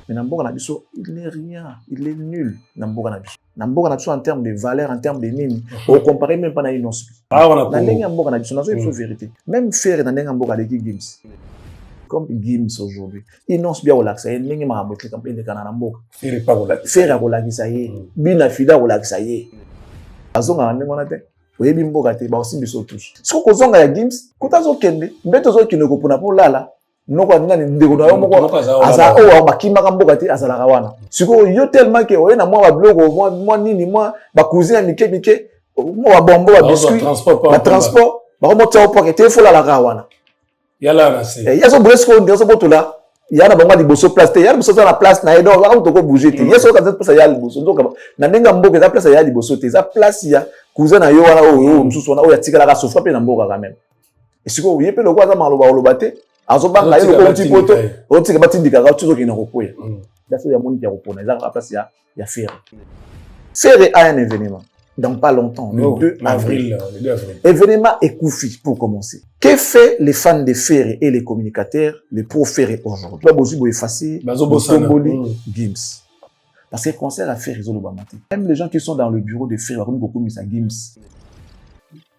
Mais Namboka Nabiso, il n'est rien, il est nul. Namboka Nabiso en termes de valeur, en termes de nini. On compare même pas à une autre. Namboka Nabiso, c'est une vérité. Même faire dans Namboka de Gims. Comme Gims aujourd'hui. Il n'ose bien au lac, ça y est, n'est pas un peu comme il est en Namboka. Faire au lac, ça y est. Bien fida au lac, ça y est. Azonga Namboka oui, Bimboka te ba aussi biso touche. Ce qu'on zonga ya Gims, kutazo kende, mbeto zo kinoko pona po lala. Noko ngani ndeko na yo moko asa o bakima ka mboka te azala kawana. Siko yo tellement que oyena mwa ba blogo mwa nini mwa ba cousine mike mwa bombo ba biscuit ba transport ba mo tsa opoke te fola la kawana. Yala na se. Yaso bresco ndeso botola. Yana bango di boso place te, yana boso na place na edo, ba ko bouger te. Yeso ka place ya liboso. Donc na ndenga mboka za place ya liboso te, za place ya cousin na yo wana o msusu wana o ya tikala ka sofra pe na mboka quand même. Et siko yepe lo kwa za maloba olobate, azobanga yo ko petit poto, o tika batindika ka tuzo kina kopoya. Daso ya moni ya kopona, za ka place ya faire. Faire a un événement dans pas longtemps, le 2 avril. Événement Ekoufi pour commencer. Que fait les fans de Ferré et les communicateurs, les pro-Ferré aujourd'hui? Pas besoin de effacer Gims. Parce que concert à Ferré, même les gens qui sont dans le bureau de Ferré, comme beaucoup mis à Gims.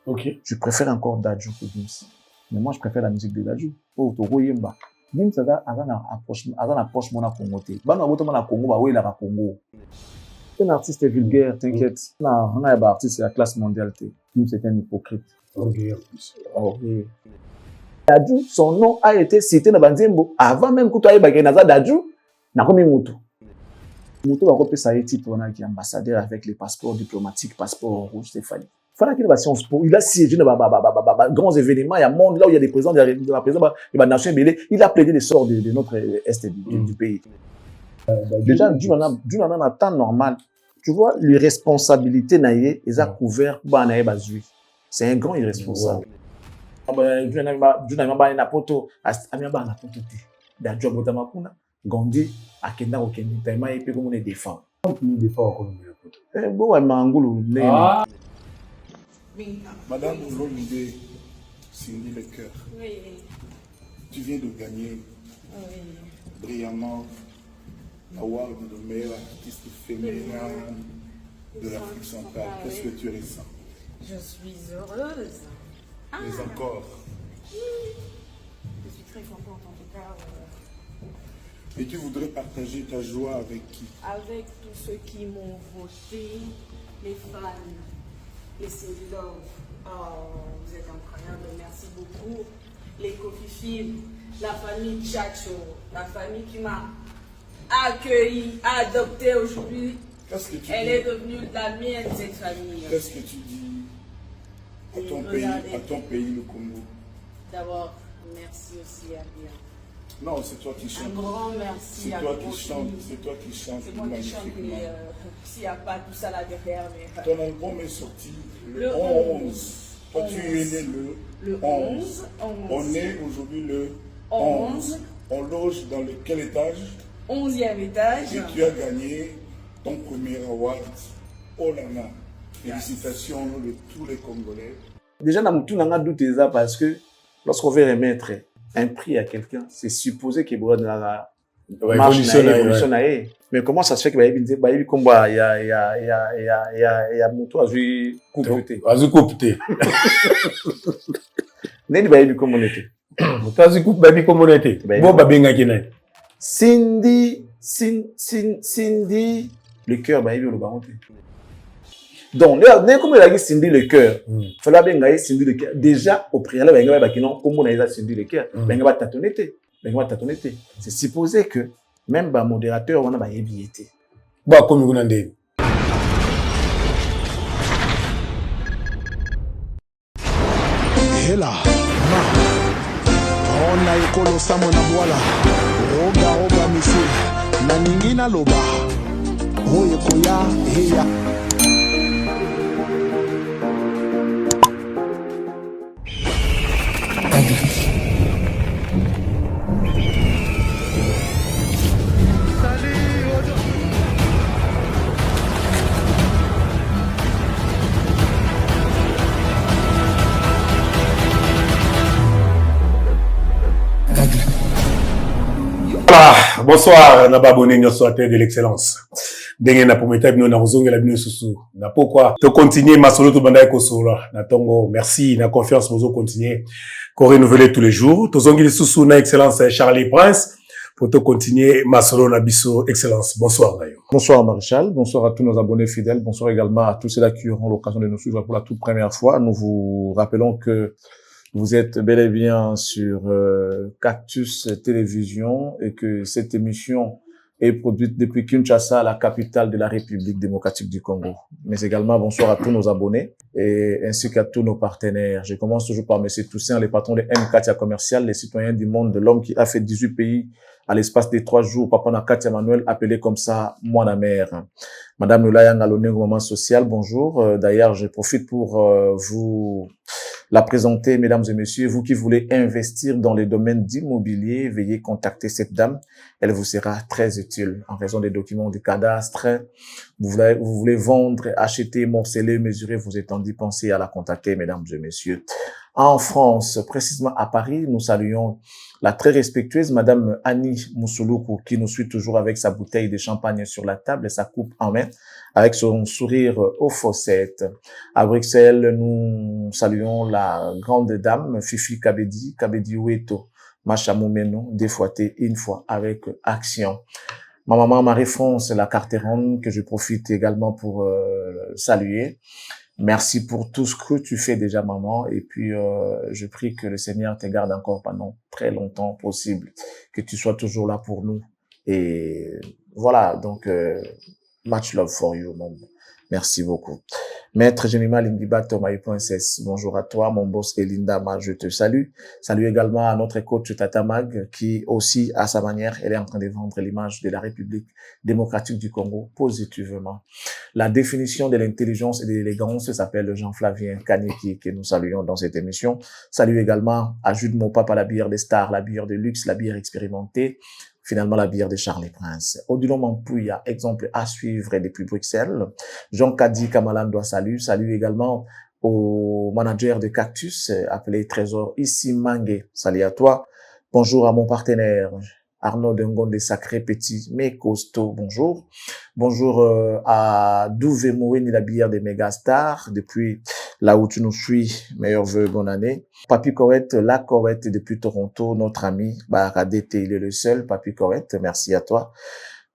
Ok. Je préfère encore Dadju que Gims. Mais moi, je préfère la musique de Dadju. Oh, Togo Yemba. Gims a un approche mon Congo. Bah, on a Congo, bah, oui, il a Congo. Un artiste vulgaire, t'inquiète. On a un artiste de la classe mondiale. Gims est un hypocrite. Okay. Dadju, son nom a été cité dans Banzembo avant même que tu aies bagay naza Dadju, na komi Mutu. Mutu va repérer sa titre qui est ambassadeur avec les passeports diplomatiques, passeports rouges, c'est fallu. Fallait qu'il ait Sciences Po, il a siégé dans grands événements, il y a monde là où il y a des présidents de la présidence de la nation belé, il a plaidé les sorts de notre est du pays. Déjà, Dieu en a un temps normal. Tu vois, les responsabilités naïe, ils ont couvert pour naïe bazui. C'est un grand irresponsable. Je n'ai pas na poto, amiaba na poto te. Dadju botama kuna, Gondi akenda okeni, taima epe comme on est défend. Comment défend comme on est poto? Bon ouais mangulu ne. Madame Olomide Cindy Le Cœur. Oui. Tu viens de gagner brillamment l'award de meilleure artiste féminin de l'Afrique centrale. Qu'est-ce que tu ressens? Je suis heureuse. Mais encore. Je suis très contente en tout cas. Et tu voudrais partager ta joie avec qui? Avec tous ceux qui m'ont voté, les fans, les Célidors. Oh, vous êtes incroyables, merci beaucoup. Les Kofifi, la famille Tchacho, la famille qui m'a accueilli, adopté aujourd'hui. Elle est devenue la mienne, cette famille. Qu'est-ce que tu dis à ton pays, le Congo? D'abord, merci aussi à Bien. Non, c'est toi qui chantes. Un grand merci à toi qui chantes. C'est toi qui chantes. C'est moi qui chante, mais s'il n'y a pas tout ça là derrière. Mais... Ton album est sorti le 11. Toi, tu es né le 11. On est aujourd'hui le 11. On loge dans quel étage? 11e étage. Et tu as gagné ton premier award. Oh là là. Félicitations de tous les Congolais. Déjà, tout le monde doute ça parce que lorsqu'on veut remettre un prix à quelqu'un, c'est supposé qu'il y a une évolution. Mais comment ça se fait qu'il y a un combat, il y a Moutou Azui Coupté. Azui Coupté. N'est-ce pas comment on était? Moutou Azui Coupté, comment on était? Bon, Babinga Kine. Cindy, le cœur, bah, il y a le baron. Donc, comme il a dit Cindy le cœur, il fallait bien gagner Cindy le cœur. Déjà, au préalable, il y a comme on a dit Cindy le cœur, il y a tâtonneté. C'est supposé que même le modérateur, on a bien billetté. Bon, comme vous l'avez dit. Et là, on a écolo samona boala, roga monsieur, naningina loba, oye koya, heya. Bonsoir, Nababone, de l'excellence. Dengue na pometa bino na kozonga la bino susu. Na pourquoi to continuer masolo to banda ko sola. Na tongo merci na confiance mozo continuer ko renouveler tous les jours. To zongi susu na excellence Charlie Prince pour te continuer masolo na biso excellence. Bonsoir d'ailleurs. Bonsoir Maréchal, bonsoir à tous nos abonnés fidèles, bonsoir également à tous ceux-là qui auront l'occasion de nous suivre pour la toute première fois. Nous vous rappelons que vous êtes bel et bien sur Cactus Télévision et que cette émission est produite depuis Kinshasa, la capitale de la République démocratique du Congo. Mais également, bonsoir à tous nos abonnés et ainsi qu'à tous nos partenaires. Je commence toujours par M. Toussaint, le patron de M. Katia Commercial, les citoyens du monde, de l'homme qui a fait 18 pays à l'espace de 3 jours. Papa na Katia Manuel, appelé comme ça, moi la mère. Madame Lulayang Alone, moment social, bonjour. D'ailleurs, je profite pour vous la présenter, mesdames et messieurs. Vous qui voulez investir dans les domaines d'immobilier, veuillez contacter cette dame. Elle vous sera très utile en raison des documents du cadastre. Vous voulez vendre, acheter, morceler, mesurer, vous êtes en dit, pensez à la contacter, mesdames et messieurs. En France, précisément à Paris, nous saluons la très respectueuse Madame Annie Moussouloukou qui nous suit toujours avec sa bouteille de champagne sur la table et sa coupe en main, avec son sourire aux fossettes. À Bruxelles, nous saluons la grande dame Fifi Kabedi, Kabedi Oueto, Machamoumeno, défoîté une fois avec action. Ma maman Marie-France, la Carteronne, que je profite également pour saluer. Merci pour tout ce que tu fais déjà, maman. Et puis, je prie que le Seigneur te garde encore pendant très longtemps possible, que tu sois toujours là pour nous. Et voilà, donc, much love for you, maman. Merci beaucoup. Maître Jenima Lindiba Thomas.ss, bonjour à toi, mon boss Elinda Ma, je te salue. Salut également à notre coach Tata Mag, qui aussi, à sa manière, elle est en train de vendre l'image de la République démocratique du Congo positivement. La définition de l'intelligence et de l'élégance s'appelle Jean-Flavien Kaneki, que nous saluons dans cette émission. Salut également à Jude Mopapa, la bière des stars, la bière de luxe, la bière expérimentée. Finalement, la bière de Charlie Prince. Odilon Mampouya, exemple à suivre depuis Bruxelles. Jean Kadi Kamalan salut. Salut également au manager de Cactus, appelé Trésor Issi Mangue. Salut à toi. Bonjour à mon partenaire, Arnaud Dengonde Sacré Petit, mais costaud. Bonjour. Bonjour à Douvé Moueni, la bière des Megastars, depuis là où tu nous suis. Meilleurs vœux, bonne année. Papi Corette, la Corette depuis Toronto, notre ami, Baradete, il est le seul. Papi Corette, merci à toi.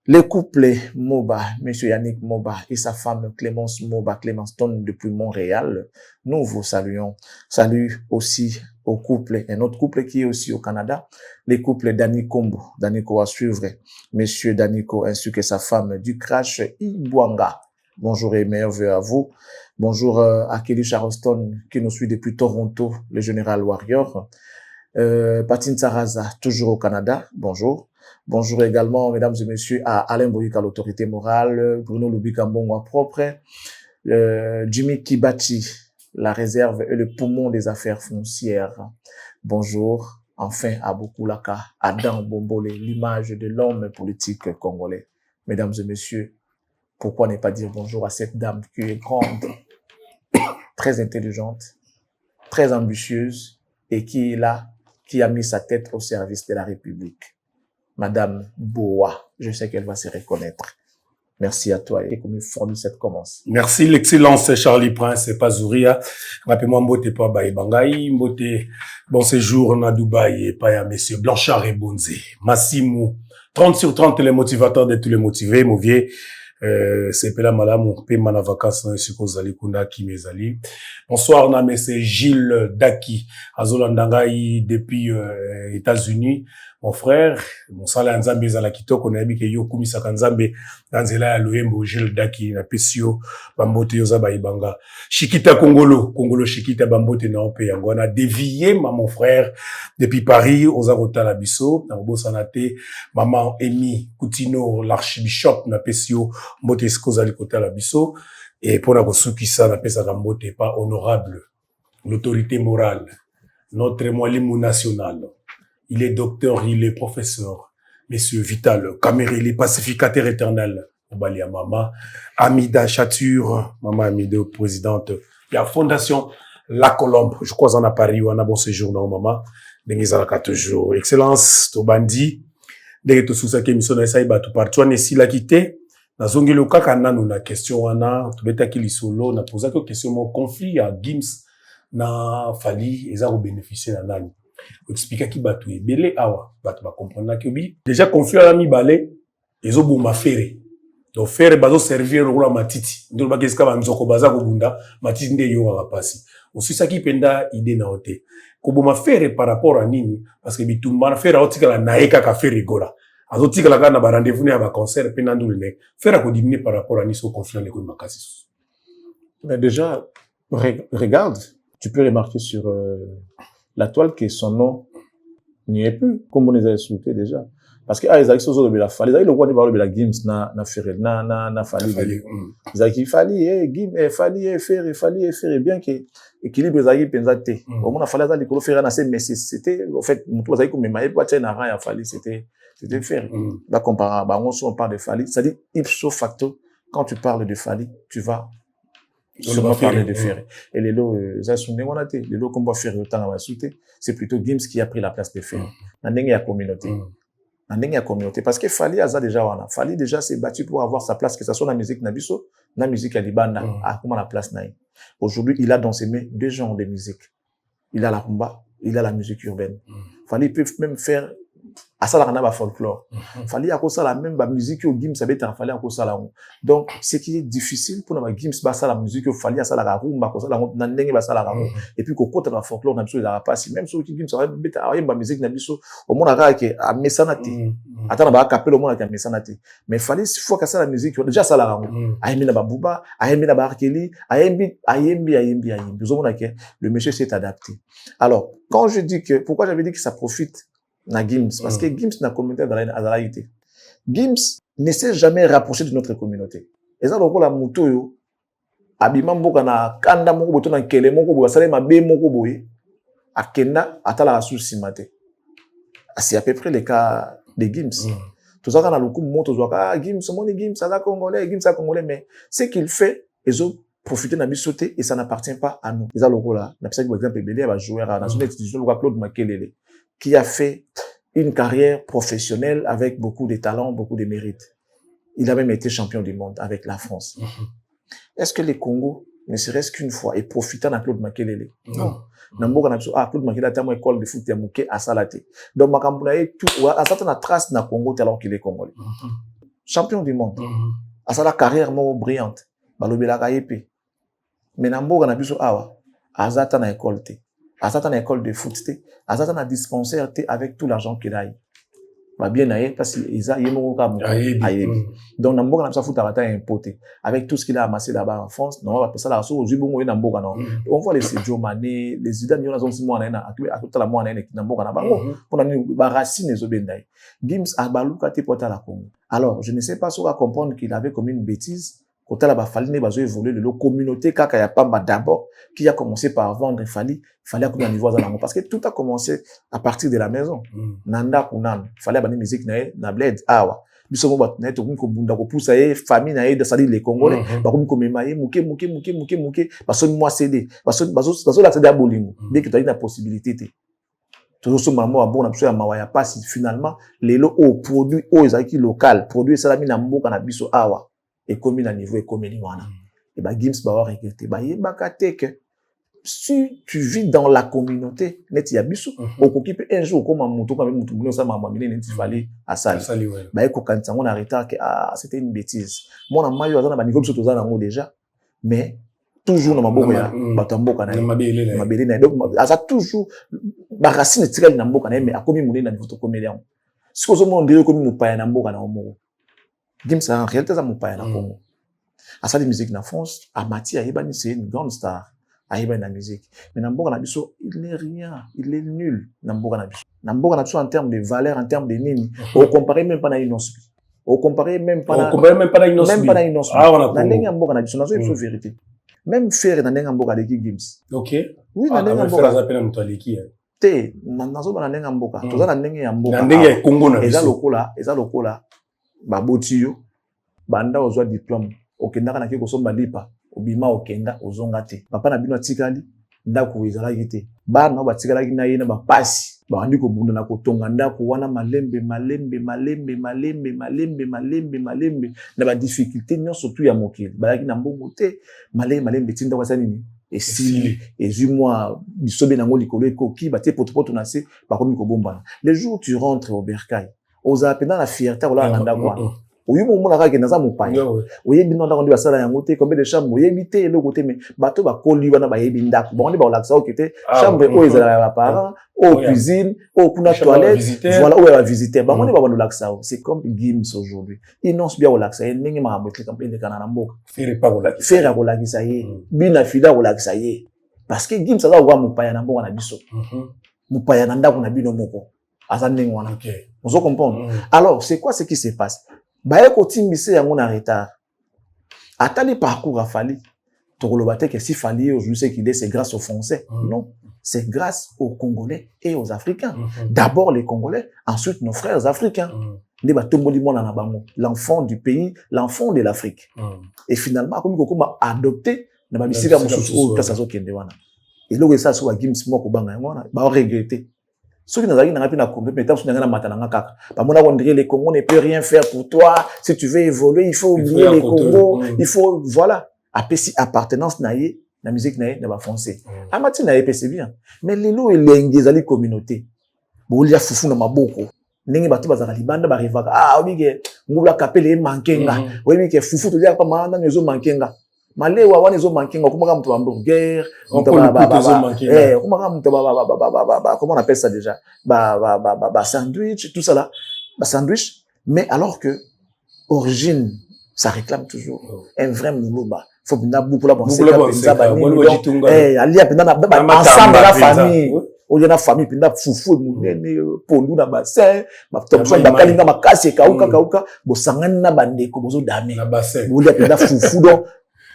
Les couplets Moba, monsieur Yannick Moba et sa femme Clémence Moba, Clémence Stone depuis Montréal, nous vous saluons. Salut aussi au couple, un autre couple qui est aussi au Canada, les couples Dani Kombo, Daniko à suivre, monsieur Daniko ainsi que sa femme du Crash Ibwanga. Bonjour et meilleurs vœux à vous. Bonjour à Kelly Charleston qui nous suit depuis Toronto, le Général Warrior. Patine Saraza, toujours au Canada. Bonjour. Bonjour également, mesdames et messieurs, à Alain Boyika, l'autorité morale, Bruno Lubikambongo propre, Jimmy Kibati, la réserve et le poumon des affaires foncières. Bonjour, enfin, à Bokulaka, Adam Bombole, l'image de l'homme politique congolais. Mesdames et messieurs, pourquoi ne pas dire bonjour à cette dame qui est grande, très intelligente, très ambitieuse et qui est là, qui a mis sa tête au service de la République. Madame Boa, je sais qu'elle va se reconnaître. Merci à toi et comme une formule cette commence. Merci l'excellence Charlie Prince et Pazouria. Rappelez-moi Mbote pa Baye Bangaï, Mbote bon séjour na Dubaï et pas à messieurs Blanchard et Bonzé. Massimo, 30 sur 30 les motivateurs de tous les motivés, Mouvier. C'est Pela Malamu, Pema vacances dans Sukozali Kunda Kimezali. Bonsoir, na messieurs Gilles Daki, Azolandangaï depuis États-Unis. Mon frère, mon salaire Nzambe za la kitoko na yabi ke yo kumisa kanzambe danzela ya loyembo Gilles Daki na pesio bambote yoza ba ibanga. Shikita Congolo Shikita bambote na ope yango na dévié mon frère depuis Paris aux Arota la biso na bosanate maman Emi Coutino l'archbishop na pesio mbote skozali kota la biso et pour la kosukisa na pesa mbote pas honorable l'autorité morale notre mwalimu national. Il est docteur, il est professeur. Monsieur Vital, Caméré, pacificateur éternel. Obalia Mama, Amida Chature, Maman Amida, présidente. Il y a Fondation La Colombe. Je crois en a Paris, on a bon séjour dans Maman. Denizalaka toujours. Excellence, Tobandi. ndenge tosusaki émission na esai bato parti wana esilaki te nazongeli kaka nano na question wana tobetaki lisolo na posaki question mo conflit ya Gims na Fally eza kobénéficier na nani expliquaki bato ebele awa bato bakomprendaki obi déjà conflit ya mibale ezoboma fere donc fere bazo servir lokola matiti ndio bakesika banzoko baza kobunda matiti nde yokaka pasi osusaki penda idée na ote koboma fere par rapport à nini parce que bitumba na fere otikala naeka ka fere gola azotikala kana ba rendez-vous ya ba concert pena ndule ne fere ko diminuer par rapport à niso conflit les ko makasi. Mais déjà regarde, tu peux remarquer sur la toile que son nom n'y est plus comme on les a souhaité déjà parce que Isaac Sozo de la Fally Isaac le quoi de la Gims na Ferré na Fally Isaac Fally Gims Fally Ferré bien que équilibre Isaac pensate au moins Fally Isaac le Ferré na mais c'était en fait tout Isaac comme mais pas na ran ya Fally c'était Ferré là comparé on parle de Fally ça dit ipso facto quand tu parles de Fally tu vas sûrement parler de Ferré et les lots ça sont on a été les lots qu'on va faire autant à sauter c'est plutôt Gims qui a pris la place de Ferré na ndenge ya communauté la communauté parce que Fally a déjà wana Fally déjà s'est battu pour avoir sa place que ça soit la musique nabiso la musique à Libana a comment la place naï aujourd'hui il a dans ses mains deux genres de musique il a la rumba il a la musique urbaine Fally peut même faire à ça la folklore Fally a ça la même musique au Gims ça être Fally a ça la donc ce qui est difficile pour la Gims ba ça la musique au Fally a ça la rumba ko ça la na ndenge ba ça la et puis ko kota la folklore na biso il a pas si même sur Gims ça va beta ayemba musique na biso au monde a que a mesanati atana ba capella au monde a mesanati mais Fally il faut que ça la musique déjà ça la ayembi na babuba ayembi na barkeli ayembi vous monde que le monsieur s'est adapté alors quand je dis que pourquoi j'avais dit que ça profite na Gims parce que Gims na communauté dans la réalité Gims ne s'est jamais rapproché de notre communauté et ça donc la moto yo abima mboka na kanda moko boto na kele moko bo sala mabe moko boye akenda atala souci maté c'est à peu près le cas de Gims tout ça kana lokumu moto zwaka Gims moni Gims ça congolais Gims ça congolais mais ce qu'il fait ils ont profité na bisoté et ça n'appartient pas à nous ça loko là na pisa par exemple belé va jouer à national institution le Claude Makelele qui a fait une carrière professionnelle avec beaucoup de talent, beaucoup de mérite. Il a même été champion du monde avec la France. Est-ce que les Congo, ne serait-ce qu'une fois, est profitant de Claude Makelele? Non. Namboka na biso Claude Makelele a une école de foot ya muke à Salate. Donc makambuna e tout à certaines trace na Congo alors qu'il est congolais. Champion du monde. À sa carrière mo brillante. Balobela ka épée. Mais namboka na biso awa azata na école te. Azata na école de foot te. Azata na dispensaire te avec tout l'argent qu'il a eu. Bah bien aïe parce qu'il a yémo ka donc namboka na biso foot arata impoté avec tout ce qu'il a amassé là-bas en France non on va passer ça là so ozibongo na mboka non on voit les Sadio Mané les Zidane yona zonsi mwana na akutala mwana na mboka na bango pour na ba racine ezobendai Gims abaluka te pota la Congo alors je ne sais pas si on va comprendre qu'il avait commis une bêtise quand la ba Fally ne bazo évoluer le communauté kaka ya pamba d'abord qui a commencé par vendre Fally à couper niveau à parce que tout a commencé à partir de la maison nanda kunan Fally bani musique na bled awa biso mo bat na to ko bunda ko poussa e famille na e de salir les Congolais ba ko ko memaye muke baso moi CD baso la CD bolingo bien que tu as une possibilité tout ce moment à bon na mawaya passe finalement les lots au produit au ezaki local produit salami na mboka na biso awa et comme à niveau et comme wana et ba Gims ba wa recruter ba yebaka te que si tu vis dans la communauté net ya biso okoki pe un jour comme mutu quand même mutu bino ça mama mine neti Fally à Sali ba eko kanisa on arrêta que c'était une bêtise moi na mayo azana ba niveau biso tozana ngo déjà mais toujours na maboko ya batamboka na mabele na donc asa toujours ba racine tikali na mboka na mais akomi munene na niveau to komelia si ko zo mo ndire komi mupaya na mboka na omo Gims en réalité ça mupaya na Congo à sa musique na France à Mati Ayebani c'est une grande star Ayebani na musique mais na mboka na biso il n'est rien il est nul na mboka na biso en termes de valeur en termes de nini on compare même pas na Inosbi on compare même pas na Inosbi na ndenge mboka na biso na so une vérité même faire na ndenge mboka de Gims OK oui na ndenge mboka ça appelle mutu aleki te na so na ndenge mboka toza na ndenge ya mboka na ndenge ya Congo na biso eza lokola baboti yo banda ozwa diplôme okendaka na kiko somba lipa obima okenda ozonga te papa na bino atikali ndako ezalaki te bana batikala na ye na bapasi bandi ko bunda na ko tonganda ko wana malembe na ba difficulté non surtout ya mokili balaki na mbongo te malembe tinda kwa sanini esili ezui-moi bisobe nango likolo ekoki batie potopoto na se bakomi ko bombana le jour tu rentres au bercail aux appena la fierté ola nanda kwa oyi mo mona ka ke naza mopaya oyebi nonda kondi basala yango te combien de chambre oyebi te eloko te mais bato bakoli wana bayebi ndako bongo ba olakisa okete chambre oyo ezala ya parents au cuisine au kuna toilette voilà où est la visiter bango ba olakisa c'est comme Gims aujourd'hui ils n'ont bien olakisa ndenge makambo te comme ele kana na mboka faire olakisa ye bina fida olakisa ye parce que Gims aza wa mopaya na mboka na biso mopaya na ndako na bino moko aza ndenge wana on se comprendre alors c'est quoi ce qui se passe baye kotimbise yango na retard atali parcours a fallu tokoloba que si Fally aujourd'hui c'est qu'il est c'est grâce aux Français non c'est grâce aux Congolais et aux Africains d'abord les Congolais ensuite nos frères africains ne batomboli mona na bango l'enfant du pays l'enfant de l'Afrique et finalement comme kokoma adopté na ba bisika mususu o kasa zo kende wana et loko ça so wa Gims moko banga wana ba regretter. Ceux qui n'ont pas na Congo, mais tant que na matana kaka. Ba mona wondre les Congos ne peut rien faire pour toi. Si tu veux évoluer, il faut oublier les Congos. Il faut voilà. Après si appartenance naie, la musique naie na ba français. Amati naie c'est bien. Mais les lots et les ezali communauté. Bo lia fufu na maboko. Ndenge batu bazaka libanda ba rivaka. Ah obi ke ngula kapele mankenga. Obi ke fufu to lia pa manda ngezo mankenga. Malewa wana ezo mankenga kumaka mtu wa hamburger kumaka mtu comment on appelle ça déjà sandwich tout ça là sandwich mais alors que origine ça réclame toujours un vrai mouloba faut bien beaucoup la penser alia pendant ensemble la famille au lieu na famille pendant fufu munene pondu na bassin batopso bakalinga makasi kauka bo sangana na bandeko bozo dame na bassin au lieu pendant fufu donc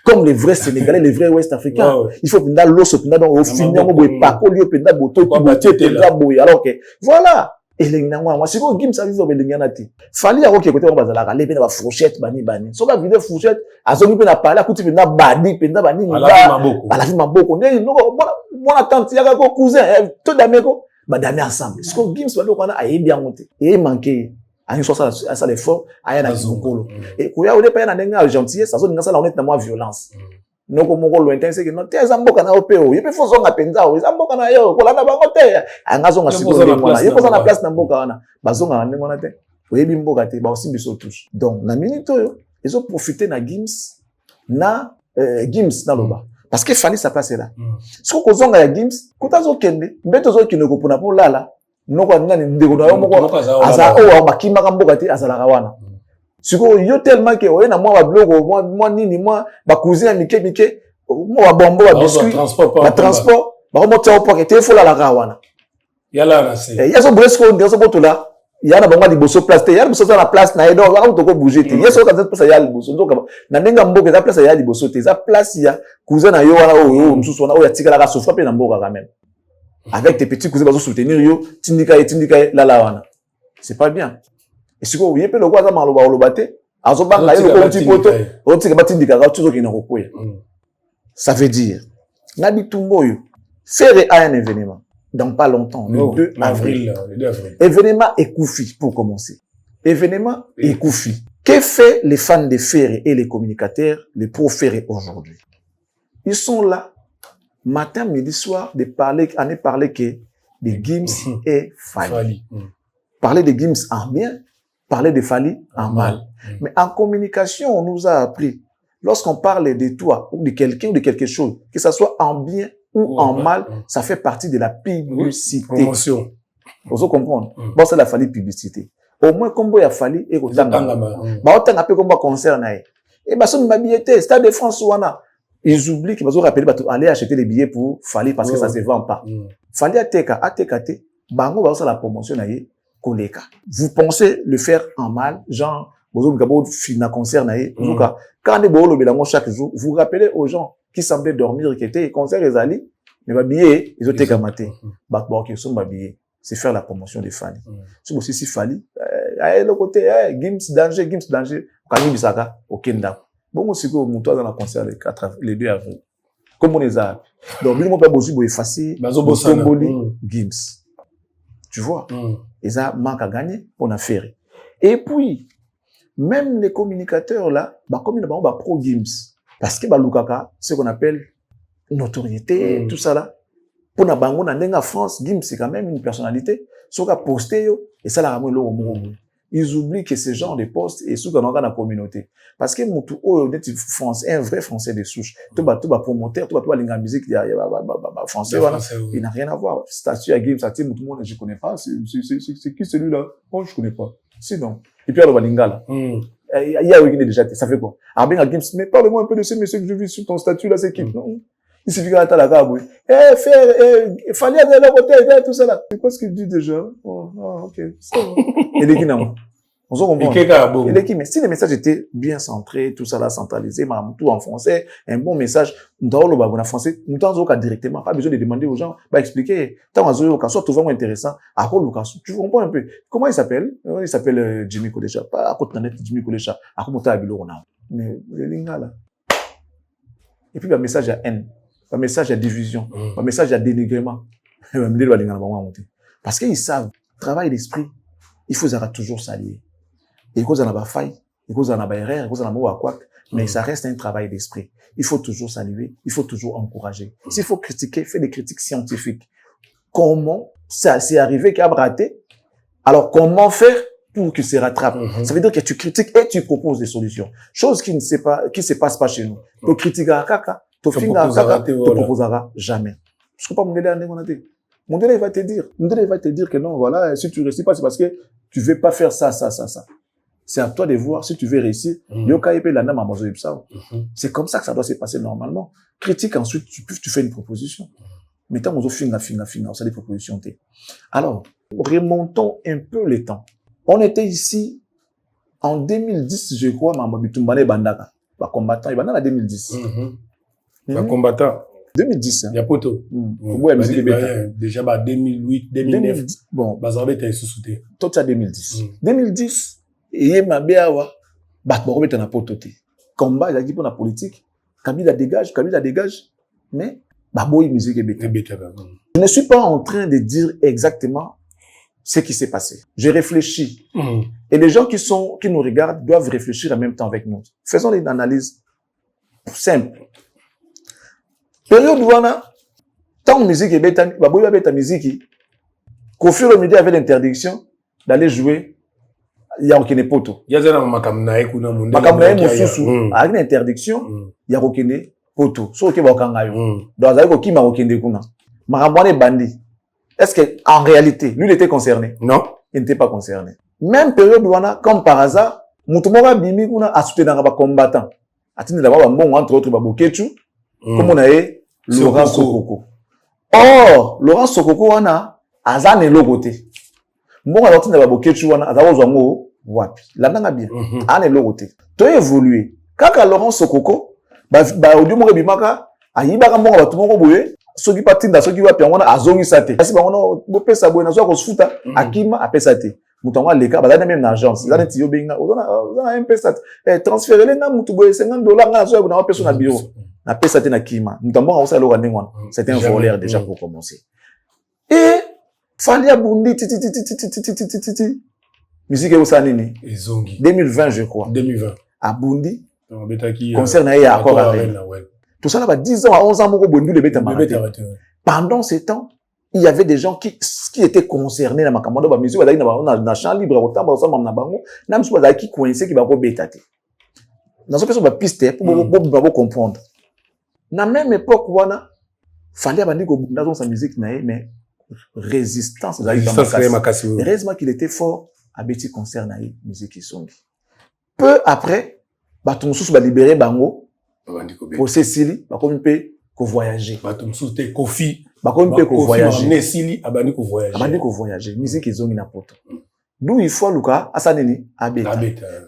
comme les vrais Sénégalais, les vrais Ouest Africains. Il faut pendant l'os, pendant au final, on ne pas qu'au lieu pendant boto, alors que voilà. Et les Nangwa, moi, c'est quoi Gims a vu au Belinganati. Fally a côté on va la lever la fourchette, bani. So va vider fourchette, à zone peut na parler, à côté peut na bani, penda bani. À la fin ma beaucoup. Mon tante, y'a quoi cousin, tout d'ameko, dame ensemble. Ce que Gims va le qu'on a bien monté. Et manqué. Ani sosa ça l'effort aya na zongolo et koya ole pa na ndenga gentillesse ça zo ça la honnête na moi violence noko moko lointain c'est que non te zamboka na opeo yepe fo zonga penza o zamboka na yo kola na bango te anga zonga sikoyo ngona yepo za na place na mboka wana bazonga na ngona te oyebi mboka te ba aussi biso touche donc na minute oyo ils ont profité na Gims na loba parce que Fally sa place là ce ko zonga ya Gims kutazo kende mbeto zo kinoko pona pour lala noko nani ndeko na yo moko aza o bakima ka mboka te azala kawana siko yo tellement que oyena moi ba blogo moi nini moi ba cousin mike moi ba bombo ba biscuit ba transport ba mo tsa opoke te fola la kawana yala na se yaso bresco ndeso botola yana bango liboso place te yana boso na place na edo ba ko bouger te yeso ka place ya liboso ndoka na ndenga mboka za place ya liboso te za place ya cousin na yo wana o msusu wana o ya tikala ka souffra pe na mboka quand même. Avec tes petits cousins, ils soutenir yo, tindika la wana. C'est pas bien. Et si vous voyez, le quoi ça maloba olobate, azoba la yo ko petit poto, o tika batindika ka tuzo ki na kokoya. Ça veut dire, nabi tumbo yo, faire un événement dans pas longtemps, le 2 avril. Événement Ekoufi pour commencer. Événement Ekoufi. Que fait les fans de Ferré et les communicateurs, les pro-Ferré aujourd'hui? Ils sont là matin, midi, soir, de parler que de Gims et Fally. Parler de Gims en bien, parler de Fally en mal. Mais en communication, on nous a appris, lorsqu'on parle de toi, ou de quelqu'un, ou de quelque chose, que ça soit en bien ou en mal, ça fait partie de la publicité. Promotion. Vous comprenez? Bon, c'est la Fally publicité. Au moins, comme il y a Fally, et au temps, autant un peu comme un concert, et bah, ça, ma billetterie, Stade de France, ils oublient qu'ils vont rappeler aller acheter les billets pour Fally parce que ça se vend pas. Fally ateka bango va la promotion naie koleka. Vous pensez le faire en mal, genre bozo ngabo fina concert naie. Quand les bolo belango chaque jour, vous rappelez aux gens qui semblaient dormir qui étaient concert les ali, mais ba billets ils ont été maté. Ba qui sont ba billets, c'est faire la promotion de Fally. C'est aussi si Fally le côté Gims danger quand bisaka au Kenda. Bon, aussi, on monte dans la concert le 2 avril. Comme on les a. Donc, lui, mon père, Bozi, effacer, Gims. Tu vois? Et ça manque à gagner pour faire. Et puis, même les communicateurs là, comme ils ont pro games, parce que Lukaka, ce qu'on appelle notoriété, tout ça là, pour na bango na ndenga France, Gims c'est quand même une personnalité. Sauf qu'à poster et ça la ramène le ils oublient que ces gens de postes et ceux qui ont dans la communauté. Parce que mon tout français, un vrai français de souche. Tout bas promoteur, tout bas linga musique français voilà. Il n'a rien à voir. Statut à Gims, ça tout le monde je connais pas. C'est qui celui-là? Oh je connais pas. Sinon. Et puis alors linga là. Il y a eu déjà ça fait quoi? Ah bien à Gims, mais parle-moi un peu de ce monsieur que je vis sur ton statut là, c'est qui? Non. Il suffit qu'à la cabouille. Il fallait aller à la côté, tout ça là. C'est quoi ce qu'il dit déjà? Oh, ok. Et les Guinéens. On se comprend. Et les mais si le message était bien centré, tout ça là, centralisé, tout en français, un bon message, dans le en français, nous t'en directement, pas besoin de demander aux gens, expliquer. Tant à Zoyo, soit tout vraiment intéressant, à quoi Lucas, tu comprends un peu. Comment il s'appelle? Il s'appelle Jimmy Kolecha. Pas à côté de Jimmy Kolecha. À quoi monter à Bilo, on a. Mais, les lingas là. Et puis, le message à haine. Un message à division, un message à dénigrement. Parce qu'ils savent, travail d'esprit, il faut toujours s'allier. Et cause en a pas faille, et cause en a pas erreur, et cause en a pas quoi, mais ça reste un travail d'esprit. Il faut toujours saluer, il faut toujours encourager. S'il faut critiquer, fais des critiques scientifiques. Comment ça s'est arrivé qu'il a raté? Alors comment faire pour que ça rattrape? Ça veut dire que tu critiques et tu proposes des solutions. Chose qui ne se passe pas chez nous. Tu critiques à caca. Tu proposera jamais. Je ne comprends pas mon délai à Négonaté. Mon délai va te dire que non, voilà, si tu réussis pas, c'est parce que tu veux pas faire ça. C'est à toi de voir si tu veux réussir. C'est comme ça que ça doit se passer normalement. Critique ensuite, tu fais une proposition. Mais tant qu'on a ça des propositions. Alors, remontons un peu les temps. On était ici en 2010, je crois, Mamabitumbane Bandaka. Combattant, il va dans la 2010. Un combattant. 2010. Il y a poteau. Ouais, déjà, 2008, 2009. Bon. Bazarbe était sous-souté. Tout ça 2010. 2010. Et ma béawa. Bakboro est un pototé. Combat, il a dit pour la politique. Kabila dégage. Mais, baboy musique et bêta. Je ne suis pas en train de dire exactement ce qui s'est passé. Je réfléchis. Et les gens qui nous regardent doivent réfléchir en même temps avec nous. Faisons une analyse simple. Période où on a tant de musique et bêta, baboy va bêta musique. Kofi Olomide avait l'interdiction d'aller jouer. Il y a aucun poto. Il y a un makamnae kuna munde. Makamnae mususu. Avec l'interdiction, il y a aucun poto. Sauf que bakangayo. Dans la qui m'a aucun kuna. Marabouane bandi. Est-ce que en réalité, lui il était concerné? Non, il n'était pas concerné. Même période où on a, comme par hasard, Moutoumora Bimi kuna a soutenu un combattant. Atteindre d'abord un bon entre autres Babokechu. Comme on a eu Laurent Sokoko. Or, Laurent Sokoko on a Azan et Logoté. Bon alors tu n'as pas Babokechu on a Azawozango wapi. Là n'a bien. An et Logoté. Tu as évolué. Quand Laurent Sokoko, au dieu mo bimaka, ayiba ka mo ba tumo ko boye. Soki patinda soki wapi on a azongi sate. Kasi ba on a pesa boye na zo ko sufuta akima apesa te. Mutonga leka bazana même en agence. Zana ti yo benga. On a un pesa. Transférer les na mutu boye $50 na zo na pesa na bureau. Na pesa te na kima. Mutonga on sa lo ngwana. C'était un voleur déjà pour commencer. Et Fali Abundi titi. Musique au sanini. 2020 je crois. 2020. Abundi. Concert na ya accord avec. Tout ça là, 10 ans à 11 ans, pendant ces temps, il y avait des gens qui étaient concernés dans ma caméra, musique, dans champ libre, qui coinçaient, qui va bêtater. Dans ce cas, piste pour comprendre. Dans la même époque, il fallait que sa musique, mais résistance. Heureusement qu'il était fort à Betty concert na musique qui songe. Peu après, Baton Sous va libérer Bango. Pour Cécilie, comme peut voyager. Kofi. Comme peut voyager. Cécilie, abani ko voyager. Abani ko voyager. Musique est zongi na poto. D'où il faut Luka, asaneni, abeta.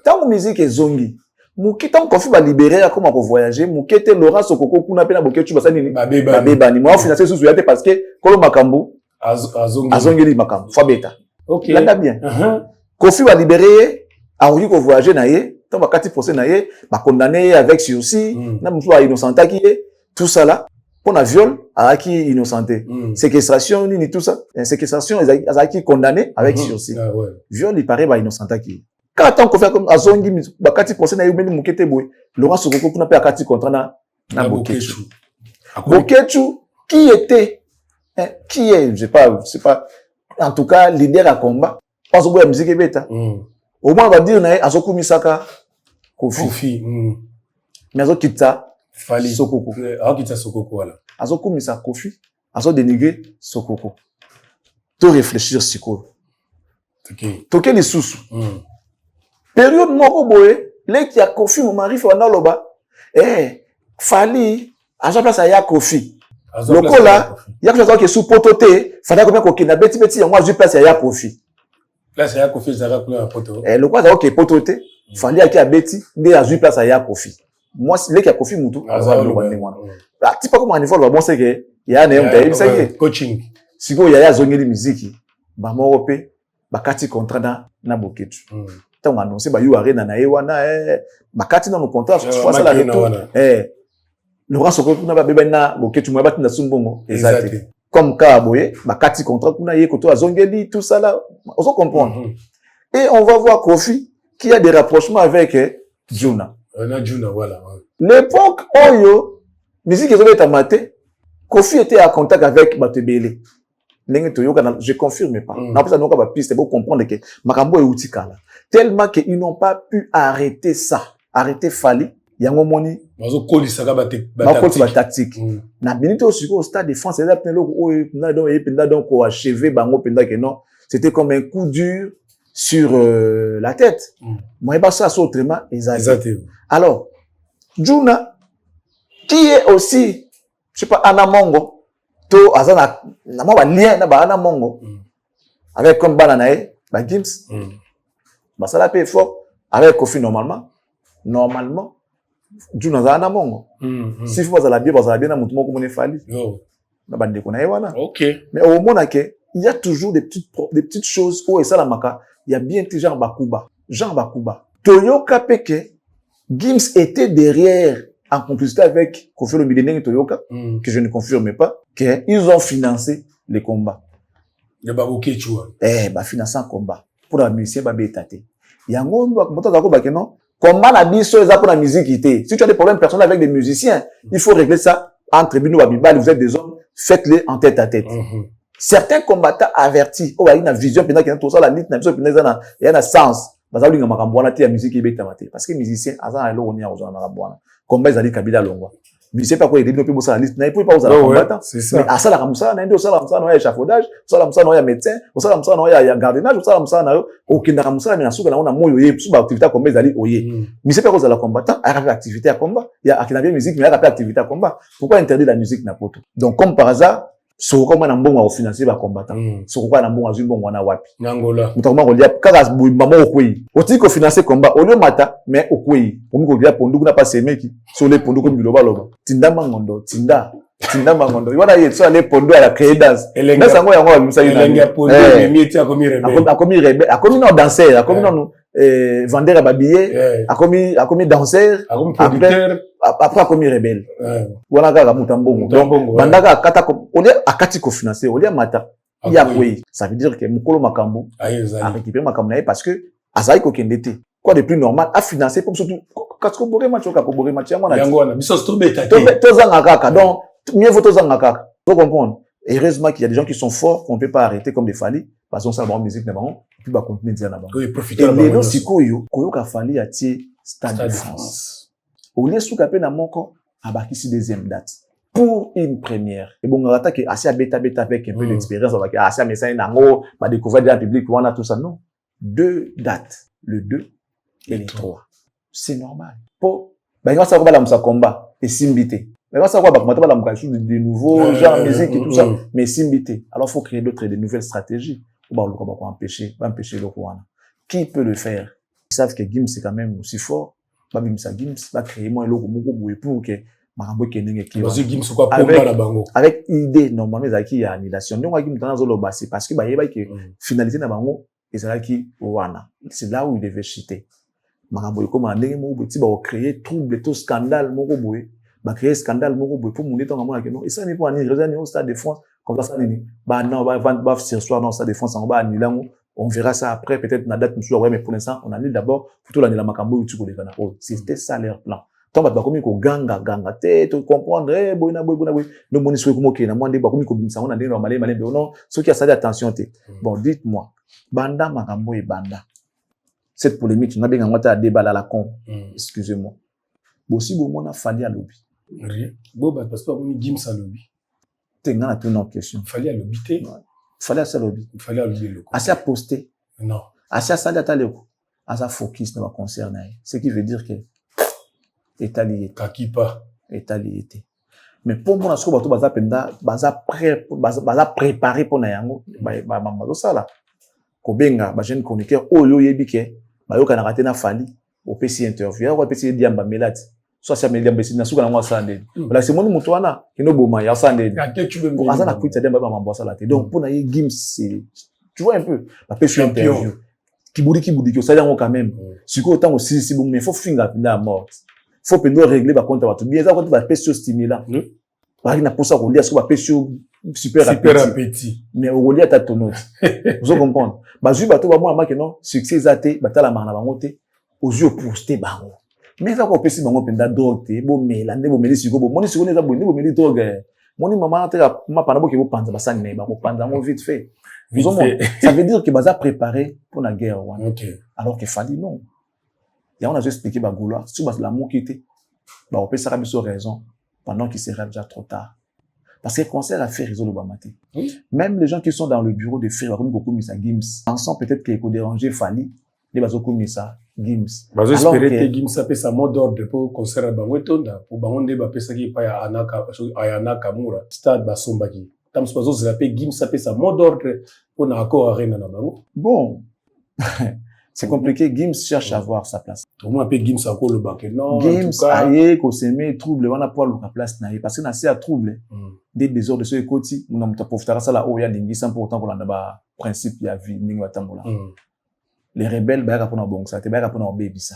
Tant musique est zongi. Mukita Kofi va libérer comme ko voyager. Mukete Laurent Sokoko kuna pena boketu basaneni. Babeba ni. Moi financer sous yate parce que kolo makambo azongi li makambo. Fa beta. OK. Là bien. Kofi va libérer, a ko voyager na ye. Tant bakati procès na ye, ba condamné avec sursis, na mutu a innocenta qui est tout ça là. pour la viol, Araki innocenté. Séquestration, ni tout ça. Séquestration, Araki condamné avec sursis. Viol, il paraît, innocent qui. Quand on fait comme Azongi, Bakati procès na yubeni mukete boy. Laurent Sokoko pour n'a Akati contre na Bokechu. Bokechu, qui était, qui est, je sais pas, en tout cas, leader à combat. On se voit la musique bêta. Au moins, on va dire, Azoku Misaka, Kofi. Mais Azo Kita, Fali. Sokoko. Kita Sokoko, voilà. Azoku Misaka, Kofi. Azo dénigrer Sokoko. Tout réfléchir, Siko. Toke les sous. Période moko boye, les qui a Kofi, mon mari, fait un loba. Fali, à sa place, il y a Kofi. Le là, il y a quelque chose qui est sous pototé, fallait combien qu'on a bêti, moi, je place, il y a Kofi. Là, c'est Kofi, ça va couler un poteau. Le quoi, c'est ok, pototé, fallait qu'il y a bêti, il y a 8 places, il y a Kofi. Moi, les qui a Kofi, moutou, tu pas comment on est bon, c'est que, il y a un coaching. Si vous y a zone de musique, bah, moi, europé, bah, kati contrat na Bokechu. Tant annoncé, bah, you arena na ewana, bah, kati dans le contrat, fois ça la retour. Laurent Sokoko na ba beba na Bokechu, moi, bati na sumbongo. Exact. Comme Kaboye, bah, kati contrat, kuna ye koto azongeli, tout ça là, on se comprend. Et on va voir Kofi, qui a des rapprochements avec Juna. Juna, voilà. L'époque, Oyo, musique ils ont été maté, Kofi était à contact avec Batebele. Je confirme pas. N'a pas ça piste pour comprendre que Makambo est outikala. Tellement qu'ils n'ont pas pu arrêter ça. Arrêter Fali. Yango moni. Mazo koli saka ba tactique. Na binito aussi au stade de France, ils appellent donc au achevé bango penda que non. C'était comme un coup dur sur la tête. Moi pas ça autrement exact. Alors, Juna qui est aussi je sais pas Anamongo to azana na ma lien na ba Anamongo avec comme bananae ba Gims ba ça la paie fort avec Kofi normalement Juna za Anamongo si faut la bien na mutu moko mone Fali na bande ko na ewana OK mais au moment que il y a toujours des petites choses où et ça la maka il y a bien genre Bakuba Toyoka peke Gims était derrière en complicité avec Kofi Olomide Toyoka, que je ne confirme pas, qu'ils ont financé les combats. Le Babokechu. Financé un combat. Pour la musique, bétate. Il y a un non? Combat la biso, pour la musique. Si tu as des problèmes personnels avec des musiciens, il faut régler ça entre Bino et Babibal. Vous êtes des hommes, faites-les en tête à tête. Certains combattants avertis, il y a une vision, il y a tout ça, il y a un sens. Parce que les musiciens, combat ils allaient Kabila Longwa. Mais c'est pas quoi il développe pour ça liste, n'a pas aux combattants. C'est ça. Mais à ça la comme ça, n'a pas ça la comme ça, il y a échafaudage, ça la comme ça, il y a médecin, ça la comme ça, il y a gardiennage, ça la comme ça, aucun comme ça, mais na souka na on a moyo sous activité combat ils allaient oyer. Mais c'est pas cause de la combattant, il y a activité à combat, il y a activité musique, mais il y a activité à combat. Pourquoi interdire la musique na poto? Donc comme par hasard soko kama na mbongo wa financer ba combattant soko kwa na mbongo azui mbongo wana wapi Angola mutakoma ko lia kaka mama okwei oti ko financer combat olio mata mais okwei omi ko lia pondu kuna pa semeki so le pondu ko biloba loba tinda mangondo wana yeso ale pondu ala credence na sango yango amisa ina lenga pondu mieti akomi rebelle akomi no danser akomi no vendeur à babillet akomi danseur après akomi rebelle wana kaka mutambongo donc bandaka akata on est akati ko financer on est mata il y a quoi ça veut dire que mukolo makambo a récupéré makambo nae parce que azai ko kendete quoi de plus normal à financer pour surtout parce que bore match ka ko bore match yango wana biso to beta to zanga kaka donc mieux vaut to zanga kaka faut comprendre heureusement qu'il y a des gens qui sont forts qu'on peut pas arrêter comme des Fali parce qu'on ça bon musique na bon puis ba continuer dire na bon oui profiter la bon sikoyo koyoka Fali a tie Stade de France au lieu sous capé na moko abakisi deuxième date pour une première et bon ngata que assez beta avec un peu d'expérience avec assez message nango ba découvrir dans public on a tout ça non 2 dates le 2 et le 3 c'est normal pour ba ngasa ko ba la musa combat et simbité ba ngasa ko ba komata ba la muka de nouveaux genre musique et tout ça mais simbité alors faut créer d'autres de nouvelles stratégies pour ba empêcher le Rwanda qui peut le faire ils savent que Gims c'est quand même aussi fort ba bimisa Gims ba créer moi eloko moko boye pour que makambo kenenge ki Gims quoi pomba na bango avec idée normalement ezaki ya annulation donc Gims dans zolo ba c'est parce que ba yeba que finalité na bango ezalaki wana c'est là où il devait chuter makambo comme ndenge moko petit ba créer trouble tout scandale moko boye bah créer scandale moko boy pour monter dans moi non et ça n'est pas ani raison au stade de France comme ça nini bah non va ce soir dans stade de France on va annuler on verra ça après peut-être na date nous ouais mais pour l'instant on annule d'abord plutôt l'année la makambo tu connais kana c'était ça leur plan tant ba komi ko ganga te to comprendre boy no moni soué comme OK na moi ba komi ko bimisa on a ndé malé non ceux qui a ça attention té bon dites-moi banda makambo et banda cette polémique n'a bien ngata débat la con excusez-moi aussi bon on a fallu à lobby bon bah parce que on dit ça lobby t'es dans la une question fallait à lobby té fallait à ça lobby fallait à lobby le assez à poster non assez à ça data le à ça focus ne va concerner ce qui veut dire que état lié kakipa état lié mais pour moi ce que bato baza penda baza préparé pour na yango ba mama ça là ko benga ba jeune chroniqueur oyo yebi ke ba yo kana raté na fali au PC interview ya ko PC diamba melati soit ça me diamba sina suka na moi ça ndé voilà c'est mon mutu wana kino boma ya ça ndé asa na kuita demba ba mamba ça là donc pour na ye Gims c'est tu vois un peu ba PC interview kibudi ko ça yango quand même siko autant aussi si bon mais faut finga na mort faut pendo régler ba compte bato bien ça compte ba PC stimulant ba ina posa ko lia so ba PC super appétit mais au lia ta tonote vous comprenez ba ju bato ba moi ma que non succès zaté batala marna bango té aux yeux poster bango mais ça ko pesi bango penda drogue té bo mela ndé bo meli siko bo moni siko neza bo ndé bo meli drogue moni maman té ma pana bo ke bo panza ba sanne ba ko panza ngo vite fait ça veut dire que baza préparé pour la guerre alors que fallait non et on a juste expliqué ba gouloir si ba la mokité ba on peut ça biso raison pendant qu'il sera déjà trop tard parce que concert a fait réseau Lobamaté même les gens qui sont dans le bureau de Frère comme beaucoup mis ça Gims pensant peut-être qu'il faut déranger Fali les bazo comme ça Gims bazo espérer que Gims a fait sa mot d'ordre pour concert bango tonda pour bango ndé ba pesa ki pa ya Ayana Kamura stade basombaki tam se bazo zelape Gims a fait sa mot d'ordre pour na accord arena na bango bon c'est compliqué Gims cherche à avoir sa place au moins pe Gims encore le banque non Gims aye ko s'aimer trouble wana pour la place na parce que na c'est à trouble des désordres de ce côté on a profiter ça là où il y a dingi sans pour autant qu'on a ba principe ya vie ningi watambola les rebelles ba ka pona bon ça te ba ka pona baby ça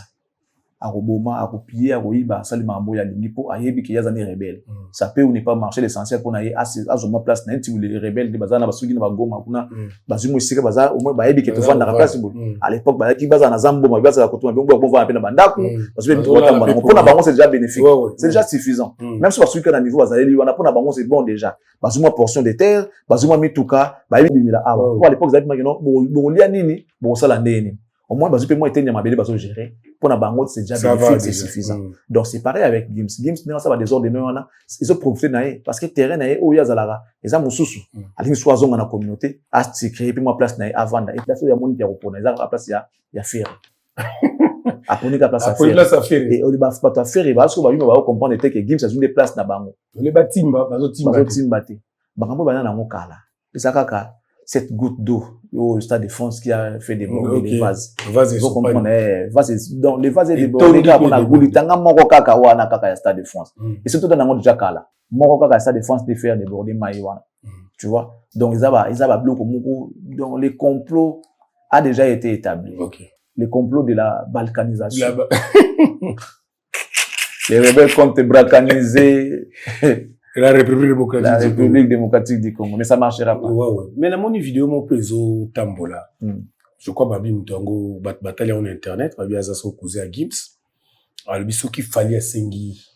a roboma a copier a roiba salima mambo ya lingi pour ayebi ki yazani rebelle ça peut ou ne pas marcher l'essentiel pour na ye azoma place na nti les rebelles de bazana basugi na bagoma kuna bazumo sika baza au moins ba yebi ki to vendre la place à l'époque ba ki baza na zambo ma baza ko to bon va appeler bandaku parce que pour na bango c'est déjà bénéfique c'est déjà suffisant même si basugi na niveau bazali wana pour na bango c'est bon déjà bazumo portion de terre bazumo mituka ba yebi bimila awa pour à l'époque zali makino bon lia nini bon sala ndeni au moins bazupe moi était nyamabele bazo gérer pour na bango c'est déjà bénéfique c'est suffisant donc c'est pareil avec Gims n'est ça va des ordres non ils ont profité naé parce que terrain naé o yazalara eza mususu ali soison na communauté a se créer puis moi place naé avant et place ya moni ya repona eza place ya faire aponi ka place à faire et on va pas faire parce que ba yuma ba comprendre que Gims a une des places na bango les batimba bazo timba te bango bana na ngokala pesa kaka cette goutte d'eau au stade de France qui a fait déborder les vases. Vous comprenez, donc les vases débordés on a gouli tanga moko kaka wana kaka ya stade de France. Et surtout dans le déjà kala. Moko kaka stade de France de faire déborder maïwana. Tu vois? Donc ils avaient bloqué moko donc les complots a déjà été établi. Les complots de la balkanisation. Les rebelles comptent balkaniser la République démocratique du Congo, mais ça marchera pas. Mais la moni vidéo mon peso tambola. Je crois babi mutango bataille en internet, babi azaso cousin à Gims. Alors biso qui fallait sengi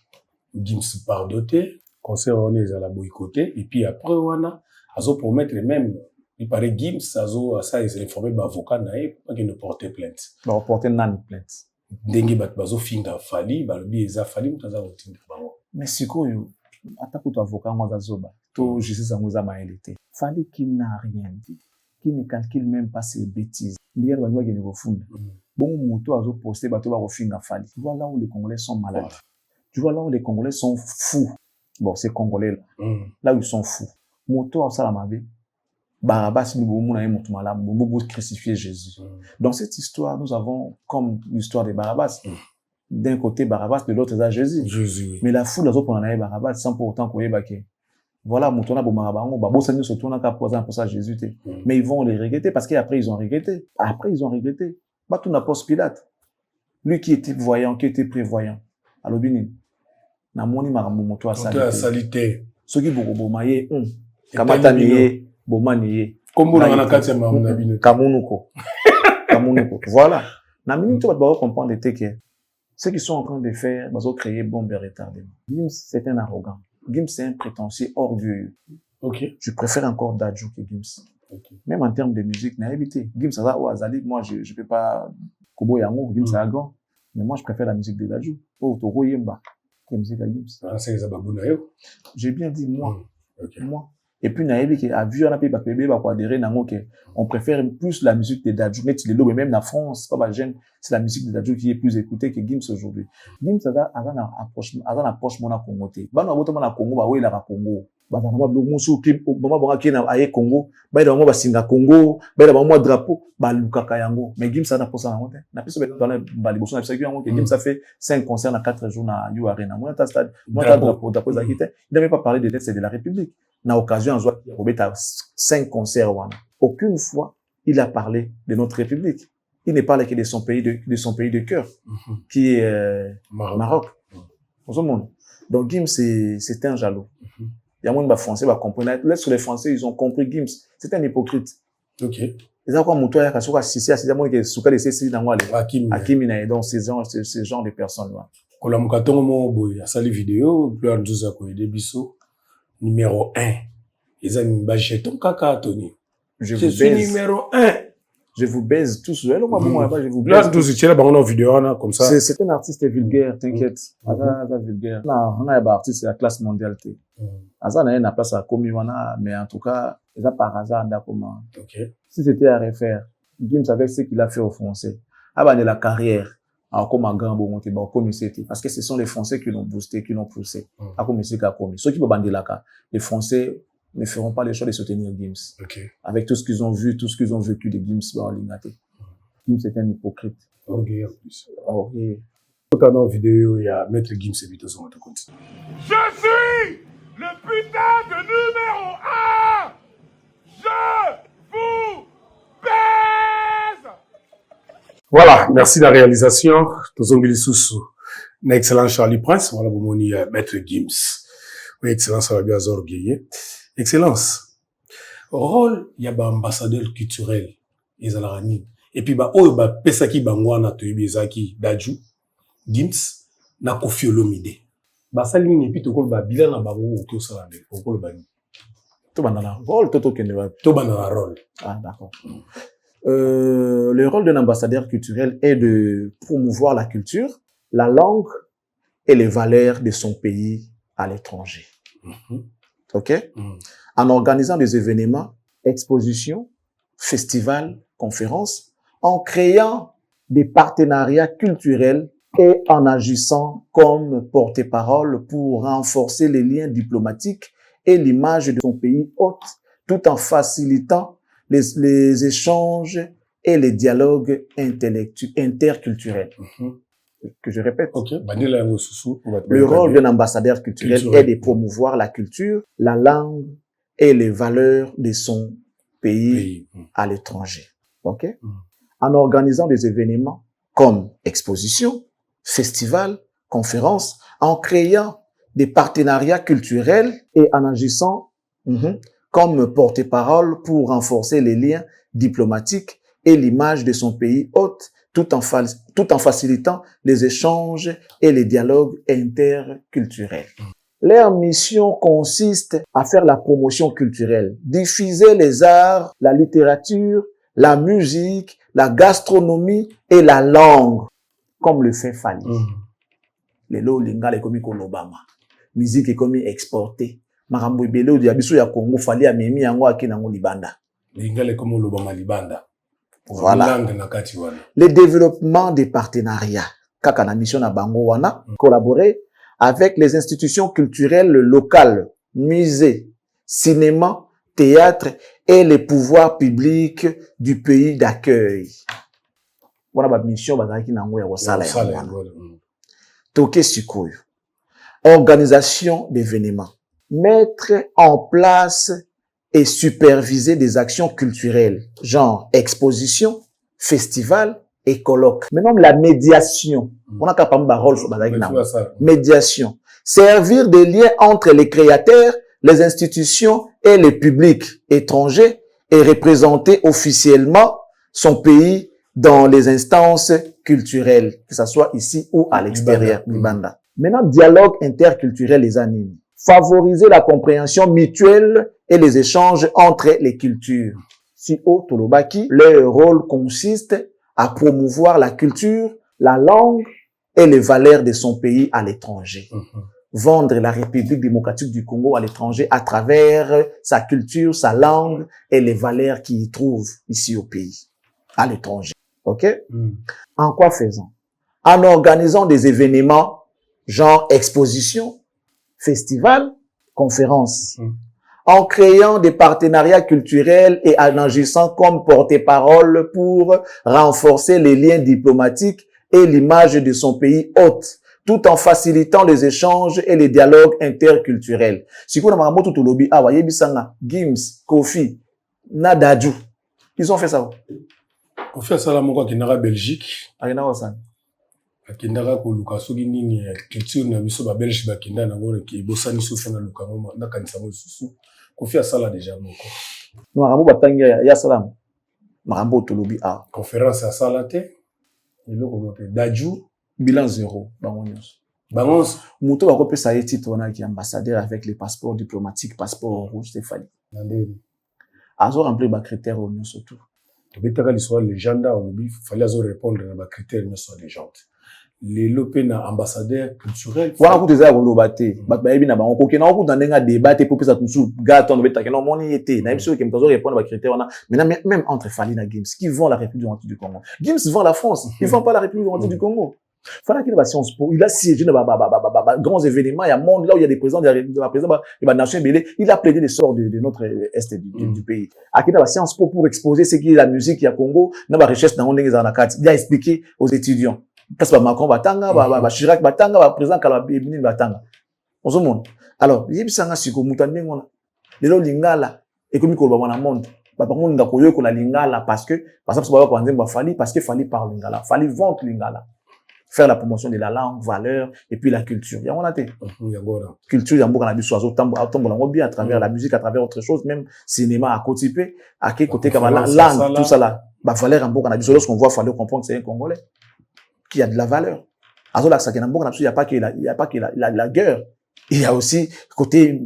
Gims pardoter, concert on est à la boycotter et puis après wana azo promettre même il paraît Gims azo ça ils informé ba avocat naé pas qu'il ne porter plainte. Ba porter nan plainte. Dengi bazo finga fali, babi eza fali mutaza otinda bango. Mais sikoyo attaque ton avocat moi zazoba to justice en za maélité fallait qu'il n'a rien dit qu'il ne calcule même pas ses bêtises ndiye ba ngwa gene kofunda bon moto azo poster bato ba kofinga fali tu vois là où les Congolais sont malades tu vois là où les Congolais sont fous bon ces Congolais là où ils sont fous moto a sala mabe Barabbas nous boumou na moto malade boumou crucifier Jésus dans cette histoire nous avons comme l'histoire de Barabbas d'un côté Barabbas, de l'autre c'est Jésus. Mais la foule a pour en Barabbas sans pour autant qu'on ait voilà, moutona bo marabango, ba bo sani se tourna ka pour ça Jésus. Mais ils vont les regretter parce qu'après ils ont regretté. Bah tout n'a pas Pilate. Lui qui était voyant, qui était prévoyant. Alors bini. na moni makambo moto a salite soki boko bomaye kamata niye boma niye kombo na kati ya mauna bino kamunuko voilà na minute tu vas comprendre que ceux qui sont en train de faire bazo créer bombe retardement. Gims c'est un arrogant, Gims c'est un prétentieux orgueilleux. OK, je préfère encore Dadju que Gims. OK, même en termes de musique n'a évité Gims ça va azali moi je peux pas kobo yango Gims a grand mais moi je préfère la musique de Dadju toko yemba que musique à Gims. c'est ça babuna yo j'ai bien dit moi. OK, moi et puis naïbi qui a vu on a payé ba bébé ba quoi adhérer nango que on préfère plus la musique de Dadju mais tu le même en France pas ba jeune c'est la musique de Dadju qui est plus écoutée que Gims aujourd'hui. Gims ça a un approche mona Congo te bana boto mona Congo ba wela ka Congo ba na ba musu clip bama ba kina aye Congo ba da mo ba singa Congo ba da mo drapeau ba lukaka yango mais Gims ça na posa nango te na piso dans ba liboso na piso yango que Gims ça fait 5 concerts en 4 jours na You Arena moi ta stade moi ta drapeau za kite il n'avait pas parlé de l'Est et de la République na occasion en joie robeta 5 concerts wana aucune fois il a parlé de notre République. Il ne parle que de son pays de cœur, qui est Maroc. Donc Gims c'est un jaloux. Il y a moins de Français va comprendre. Là sur les Français ils ont compris Gims. C'est un hypocrite. OK. Ils ont quoi muto ya kasuka sisi c'est moi qui suka de sisi dans wale. Akimi na donc ces genre de personnes là. Kola mukatongo mo boy asali vidéo plus en 12 ko aider biso numéro 1. Ils ont ba jeton kaka Tony. Je vous baise. Numéro 1. Je vous baise tous. Je vous baise. Là, tous, tu es là, on vidéo, comme ça. C'est un artiste vulgaire, t'inquiète. Vulgaire. On a un artiste de la classe mondiale. Azan a une place à Komiwana, mais en tout cas, il a par hasard comment. Si c'était à refaire, Gims avec ce qu'il a fait aux Français, avant de la carrière, comme un grand bon comme c'était, parce que ce sont les Français qui l'ont boosté, qui l'ont poussé. Comme c'est qu'a commis. Ceux qui vont bander là, les Français ne feront pas les choix de soutenir Gims. Avec tout ce qu'ils ont vu, tout ce qu'ils ont vécu de Gims, Gims est un hypocrite. Orgueil en plus. Orgueil. Dans la vidéo, il y a Maître Gims et Vito sur votre compte. Je suis le putain de numéro 1. Je vous baise. Voilà, merci de la réalisation. Tozongili Soussou. Excellent Charlie Prince. Voilà, vous moni Maître Gims. Oui, excellence, ça va bien orgueillé. Excellence. Rôle, il y a un ambassadeur culturel. Ils ont la et puis, pesaki bangwana to ibezaki Dadju, Gims, na Koffi Olomide. Basali et puis to kolba bilan na bango o ko sala de ko kolba ni. To banana rôle toto keneva. To banana rôle. Ah d'accord. Le rôle d'un ambassadeur culturel est de promouvoir la culture, la langue et les valeurs de son pays à l'étranger. OK? En organisant des événements, expositions, festivals, conférences, en créant des partenariats culturels et en agissant comme porte-parole pour renforcer les liens diplomatiques et l'image de son pays hôte, tout en facilitant les échanges et les dialogues interculturels. Que je répète. Le rôle d'un ambassadeur culturel est de promouvoir la culture, la langue et les valeurs de son pays à l'étranger. OK? En organisant des événements comme expositions, festivals, conférences, en créant des partenariats culturels et en agissant comme porte-parole pour renforcer les liens diplomatiques et l'image de son pays hôte, tout en facilitant les échanges et les dialogues interculturels. Leur mission consiste à faire la promotion culturelle, diffuser les arts, la littérature, la musique, la gastronomie et la langue, comme le fait Fanny. Les lots linga les commis Kolobama. Musique est commis exportée. Marambo ibele ou diabiso ya Congo fali ya memi yango akina ngo libanda. Linga les commis Kolobama libanda. Voilà. Le développement des partenariats. Kaka na mission na bango wana, collaborer avec les institutions culturelles locales, musées, cinéma, théâtre et les pouvoirs publics du pays d'accueil. Voilà ma mission bazaki na ngo ya kosala ya. Toke sikoyo. Organisation d'événements. Mettre en place et superviser des actions culturelles, genre exposition, festival et colloques. Maintenant, la médiation. On a qu'à parler de rôle sur médiation. servir de lien entre les créateurs, les institutions et le public étranger et représenter officiellement son pays dans les instances culturelles, que ce soit ici ou à l'extérieur. Maintenant, dialogue interculturel les animes. Favoriser la compréhension mutuelle et les échanges entre les cultures. Si au Tolobaki, leur rôle consiste à promouvoir la culture, la langue et les valeurs de son pays à l'étranger. Vendre la République démocratique du Congo à l'étranger à travers sa culture, sa langue et les valeurs qu'il y trouve ici au pays, à l'étranger. OK? En quoi faisant? En organisant des événements, genre exposition, festival, conférence. En créant des partenariats culturels et en agissant comme porte-parole pour renforcer les liens diplomatiques et l'image de son pays hôte, tout en facilitant les échanges et les dialogues interculturels. Si vous avez tout lobby, Gims, Kofi, Nadadju, ils ont fait ça. Kofi Asala moko akendaka Belgique. Akendaka sana. Akendaka koluka soki nini culture na biso ba Belge bakenda nango ebosani susu na luka ngo na kanisa ngo susu. Kofi Asala déjà moko. No makambo batangi ya salam. Makambo to lobby a. Conférence à sala te. Eloko mote Dadju Bilan zéro, bangonyos. Bangos, Mouto va repérer sa titre qui est ambassadeur avec les passeports diplomatiques, passeport rouge, c'est fallu. Azo remplir les critères au mieux surtout. Tu veux dire l'histoire légende ou il fallait répondre à les critères de soit légende. Les lopena ambassadeur culturel. Voilà pour des arts lobaté. Bah ebi na ba on kokena ko dans un débat pour que ça tout gâteau no beta kena moni été. Na biso que mtazo répondre à critères on a. Maintenant même entre Fali na Gims qui vend la République démocratique du Congo. Gims vend la France, ils vendent pas la République démocratique du Congo. Fala qu'il va Sciences Po, il a siégé dans grands événements, il y a un monde là où il y a des présidents, il y a des nations belé, il a plaidé les sorts de notre est du pays. À qui dans Sciences Po pour exposer ce qui est la musique qui a Congo, dans la richesse dans les anakati, il a expliqué aux étudiants. Parce que Macron batanga, Chirac batanga, président Kalabini batanga. On se montre. Alors, il y a des gens qui ont été les lots lingala, et comme ils ont été monde. Par contre, on a connu qu'on a lingala parce que, par exemple, parce que Fali parle lingala, Fali vente lingala. Faire la promotion de la langue, valeur, et puis la culture. Il y a on a été. Culture, il y a beaucoup de bien à travers la musique, à travers autre chose, même cinéma à côté, à quel côté comme la langue, tout ça là. Bah, valeur, en beaucoup de lorsqu'on voit, fallait comprendre que c'est un Congolais qui a de la valeur. À ce ça, il y a pas que la guerre. Il y a aussi côté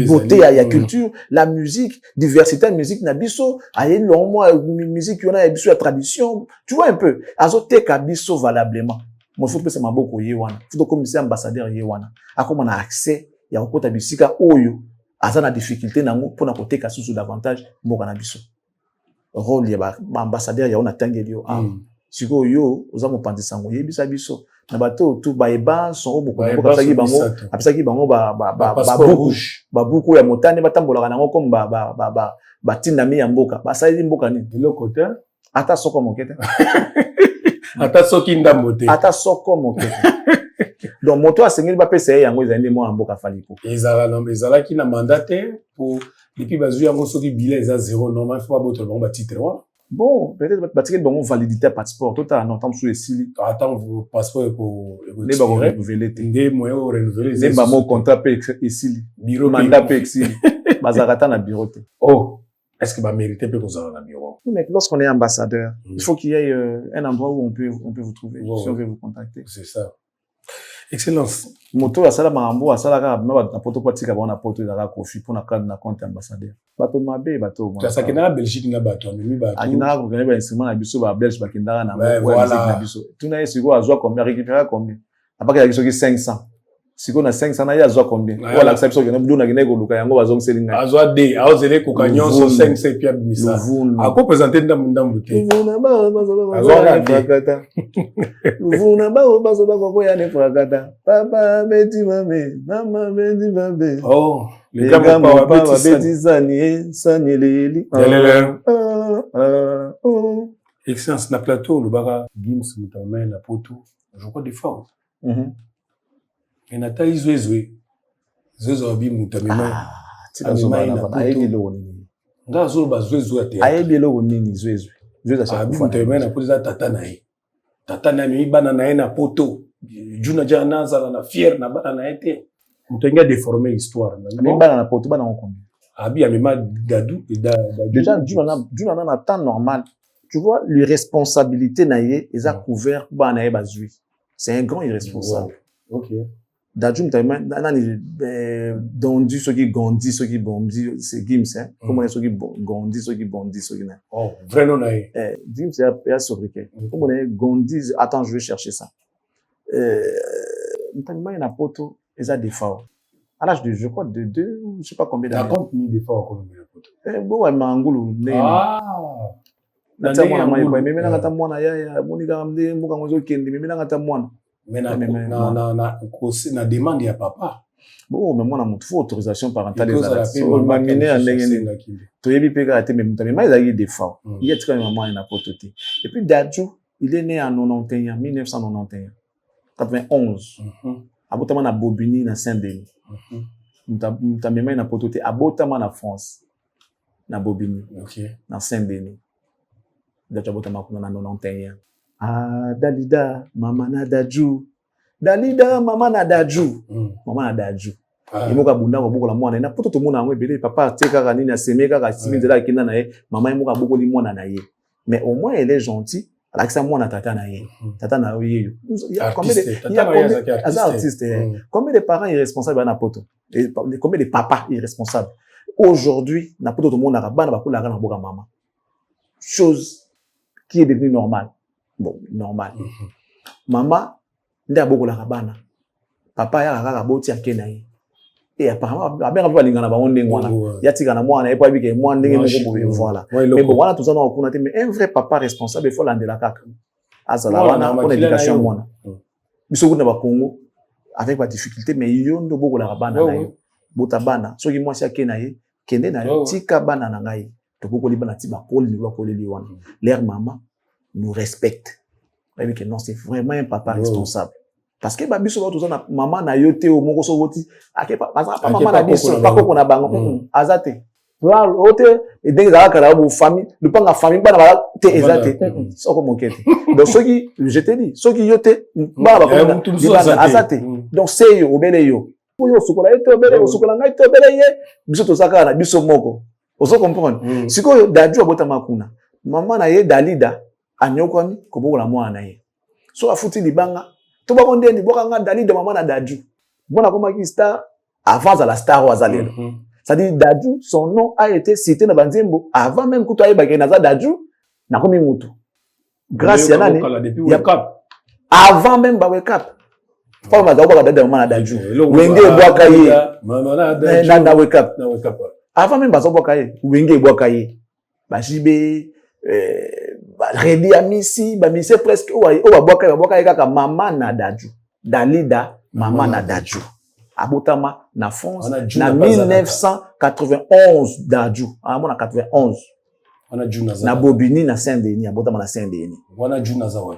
beauté, il y a culture, la musique, diversité de musique, nabiso, il y a une musique qui a la tradition, tu vois un peu. Azote kabiso valablement. Moi, faut que ça m'a beaucoup yewana. Faut que c'est ambassadeur yewana. A comme on a accès, il y a encore tabisika oyo. Azana difficulté nango pour na côté kasusu davantage moko na biso. Rôle ya ambassadeur ya ona tangeli yo. Siko yo, ozamu pandisango yebisa biso. Na bato tout baeba son beaucoup apesaki bango ba buku ya motane batambola nango comme ba tindami ya mboka basali mboka ni côté ata soko mokete ata soki ndambote ata soko mokete donc moto asengeli ba pesa yango ezali mo ya mboka falipo ezala ki na mandat pour depuis bazu yango soki bilan eza zéro normal faut pas boto ba titre wa. Bon, peut-être parce que bon validité passeport tout en entend sous les sili. Attends vos passeports pour les ba renouveler des moyens renouveler les ba mo contrat pe ici bureau mandat pe ici bazarata na bureau. Oh, est-ce que ba mériter peut qu'on a na bureau? Mais lorsqu'on est ambassadeur, il faut qu'il y ait un endroit où on peut vous trouver si on veut vous contacter. C'est ça. Excellence. Moto asala mambo asala ka na poto pratique ba na poto da Kofi pour na cadre na compte ambassadeur. Bato mabe bato. Tu as na Belgique na bato mimi bato. Akina ko gane ba instrument na biso ba Belge bakindara na na biso. Tuna yesiko azwa combien récupérer combien. Apaka ya kisoki 500. Siko na 500 na ya azwa combien. Wala acception que na budo na gine ko luka yango bazong selinga. Azwa D, azele ko kanyon so 500 pia bimisa. Ako présenter ndambu te. Azwa na bakata. Vuna ba bazo ba ko ya ne frakata. Papa beti mame, mama beti babe. Oh, les gars papa beti sani leli. Excellence na plateau le bara Gims mutame na poto. Je crois des fois. Et nata izwezwe bi mutamema ayebi lo nini nga zo bazwezwe ate ayebi lo nini zwezwe mutamema na poza tata na ye mi bana na ye na poto Juna jana zala na fier na bana na été. Mutenga déformer histoire. Mais bana na poto bana on Abi amema dadou et déjà Juna na temps normal. Tu vois, l'irresponsabilité naie, ils a couvert bana e bazui. C'est un grand irresponsable. OK. Dadjum tellement dondi ceux qui gondi ceux qui bondi c'est Gims hein. Comment ceux qui gondi ceux qui bondi ceux qui na. Oh, vrai non naie. Gims c'est sobriquet. Comment on gondi attends je vais chercher ça. Tellement na poto ils a des fois. À l'âge de je crois de 2 je sais pas combien d'années. Raconte ni des fois comme na poto. Bon ouais mangulu ne. Nata mwana mai kwa mimi nanga tamwana ya monika mde mbuka ngozo kendi mimi nanga tamwana. Mais na demande ya papa. Bon mais mwana mutu faut autorisation parentale les on m'a miné en ndenge to yebi peka ate mais mutu mais il y a des fois. Il y a tika maman ina pototé. Et puis Dadju, il est né en 91 1991. 91. Abotama na Bobigny na Saint-Denis. Muta mema ina pototé abotama na France. Na Bobigny. OK. Na Saint-Denis. Dadju na 91. Ah, Dalida, mama na Dadju. Dalida, mama na Dadju. Mama na Dadju. Et moi, kabunda ko bokola mwana na poto to mona ngwe bele papa teka ka nini asemeka ka simindela kinda na ye mama mo ka bokoli mwana na ye. Mais au moins elle est gentille. Alors ça mwana tata na ye. Tata na ye. Il y a combien de artistes combien de parents irresponsables na poto et combien de papas irresponsables. Aujourd'hui, na poto to mona ka bana bakola na boka mama. Chose qui est devenue normale. Bon, normal. Maman, nda bokola kabana. Papa ya kaka boti akena yi. Et apparemment, abenga pa lingana ba onde ngwana. Ya tika na mwana, e pa bike mwana ndenge moko boye voilà. Mais bon, voilà tout ça na okuna te mais un vrai papa responsable il faut landela kaka. Azala wana pour l'éducation mwana. Biso kuna ba Congo avec pas difficulté mais yondo bokola kabana na yo. Bota bana, soki mwasi akena yi, kende na yo tika bana na ngai. To bokoli bana ti ba koli ni ba koli li wana. Leur maman nous respecte. Que non, c'est vraiment un papa responsable. Parce que babiso ba tout ça maman na yote o moko so voti akepa pas maman na biso pas ko na bango azate. Voilà, ote et dès que la famille, le pas la famille ba na te ezate. So ko mokete. Donc ceux qui je te dis, ceux qui yote ba ba azate. Donc c'est yo obele yo. Yo sukola ete obele yo sukola ngai te obele ye. Biso to saka na biso moko. Oso comprendre. Siko Dadju abota makuna. Maman na ye Dalida anyokwami kobokola mwana ye so afuti libanga to ba konde ni bokanga Dalida mama na Dadju bona koma ki star avant la star wa zalelo ça dit Dadju son nom a été cité na banzembo avant même kuto ayeba ke na za Dadju na komi mutu grâce ya nani avant même ba wake up pa ma za boka dada mama na Dadju wenge boka ye mama na Dadju na wake up avant même ba zo boka ye wenge boka ye ba jibe Redi amisi ba mise presque o ba boka kaka mama na Dadju Dalida mama na Dadju abotama na France na 1991 Dadju na 91 wana Juna za na Bobigny na Saint-Denis abotama na Saint-Denis wana Juna za wa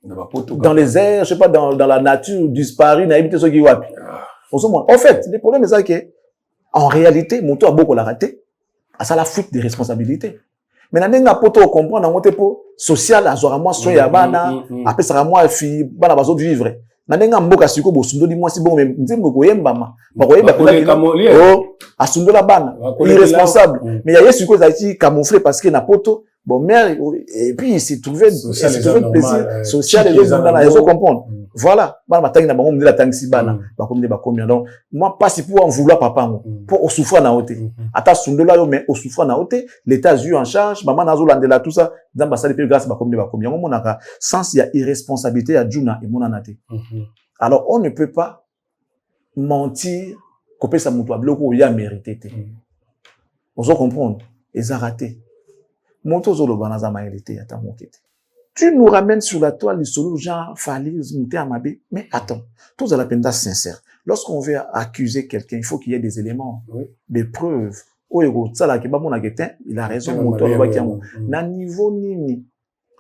na ba poto dans les airs je sais pas dans la nature disparu na habité ceux qui wapi en fait le problème c'est que en réalité moto a beaucoup la raté à ça la fuite de responsabilité. Mais nandenga poto comprendre ngote po social azora moi so ya bana apesa moi fi bana bazo vivre nandenga mboka siko bo sundoli moi si bon même nzembo ko yembama ba ko yemba oh asundola bana irresponsable mais ya yesu ko zaiti camoufler parce que na poto bon mère et puis il s'est trouvé plaisir social et les bana ils comprendre voilà bana batangi na bango mdela tangisi bana ba komne ba combien donc moi pas si pour en vouloir papa pour souffrir na hote ata sundola yo mais au souffrir na hote l'état eu en charge maman nazo landela tout ça dans ba sali pe grâce ba komne ba combien on monaka sens il y a irresponsabilité à Juna et mona naté alors on ne peut pas mentir couper sa mutu bloko ya mérité on se comprendre et a raté moto zolo bana za maélité ata mokete. Tu nous ramènes sur la toile du solo, genre, Faliz, Mouté Amabé. Mais attends, tous à la peine d'être sincère. Lorsqu'on veut accuser quelqu'un, il faut qu'il y ait des éléments, des preuves. Oh, ça là, il a raison, na niveau nini,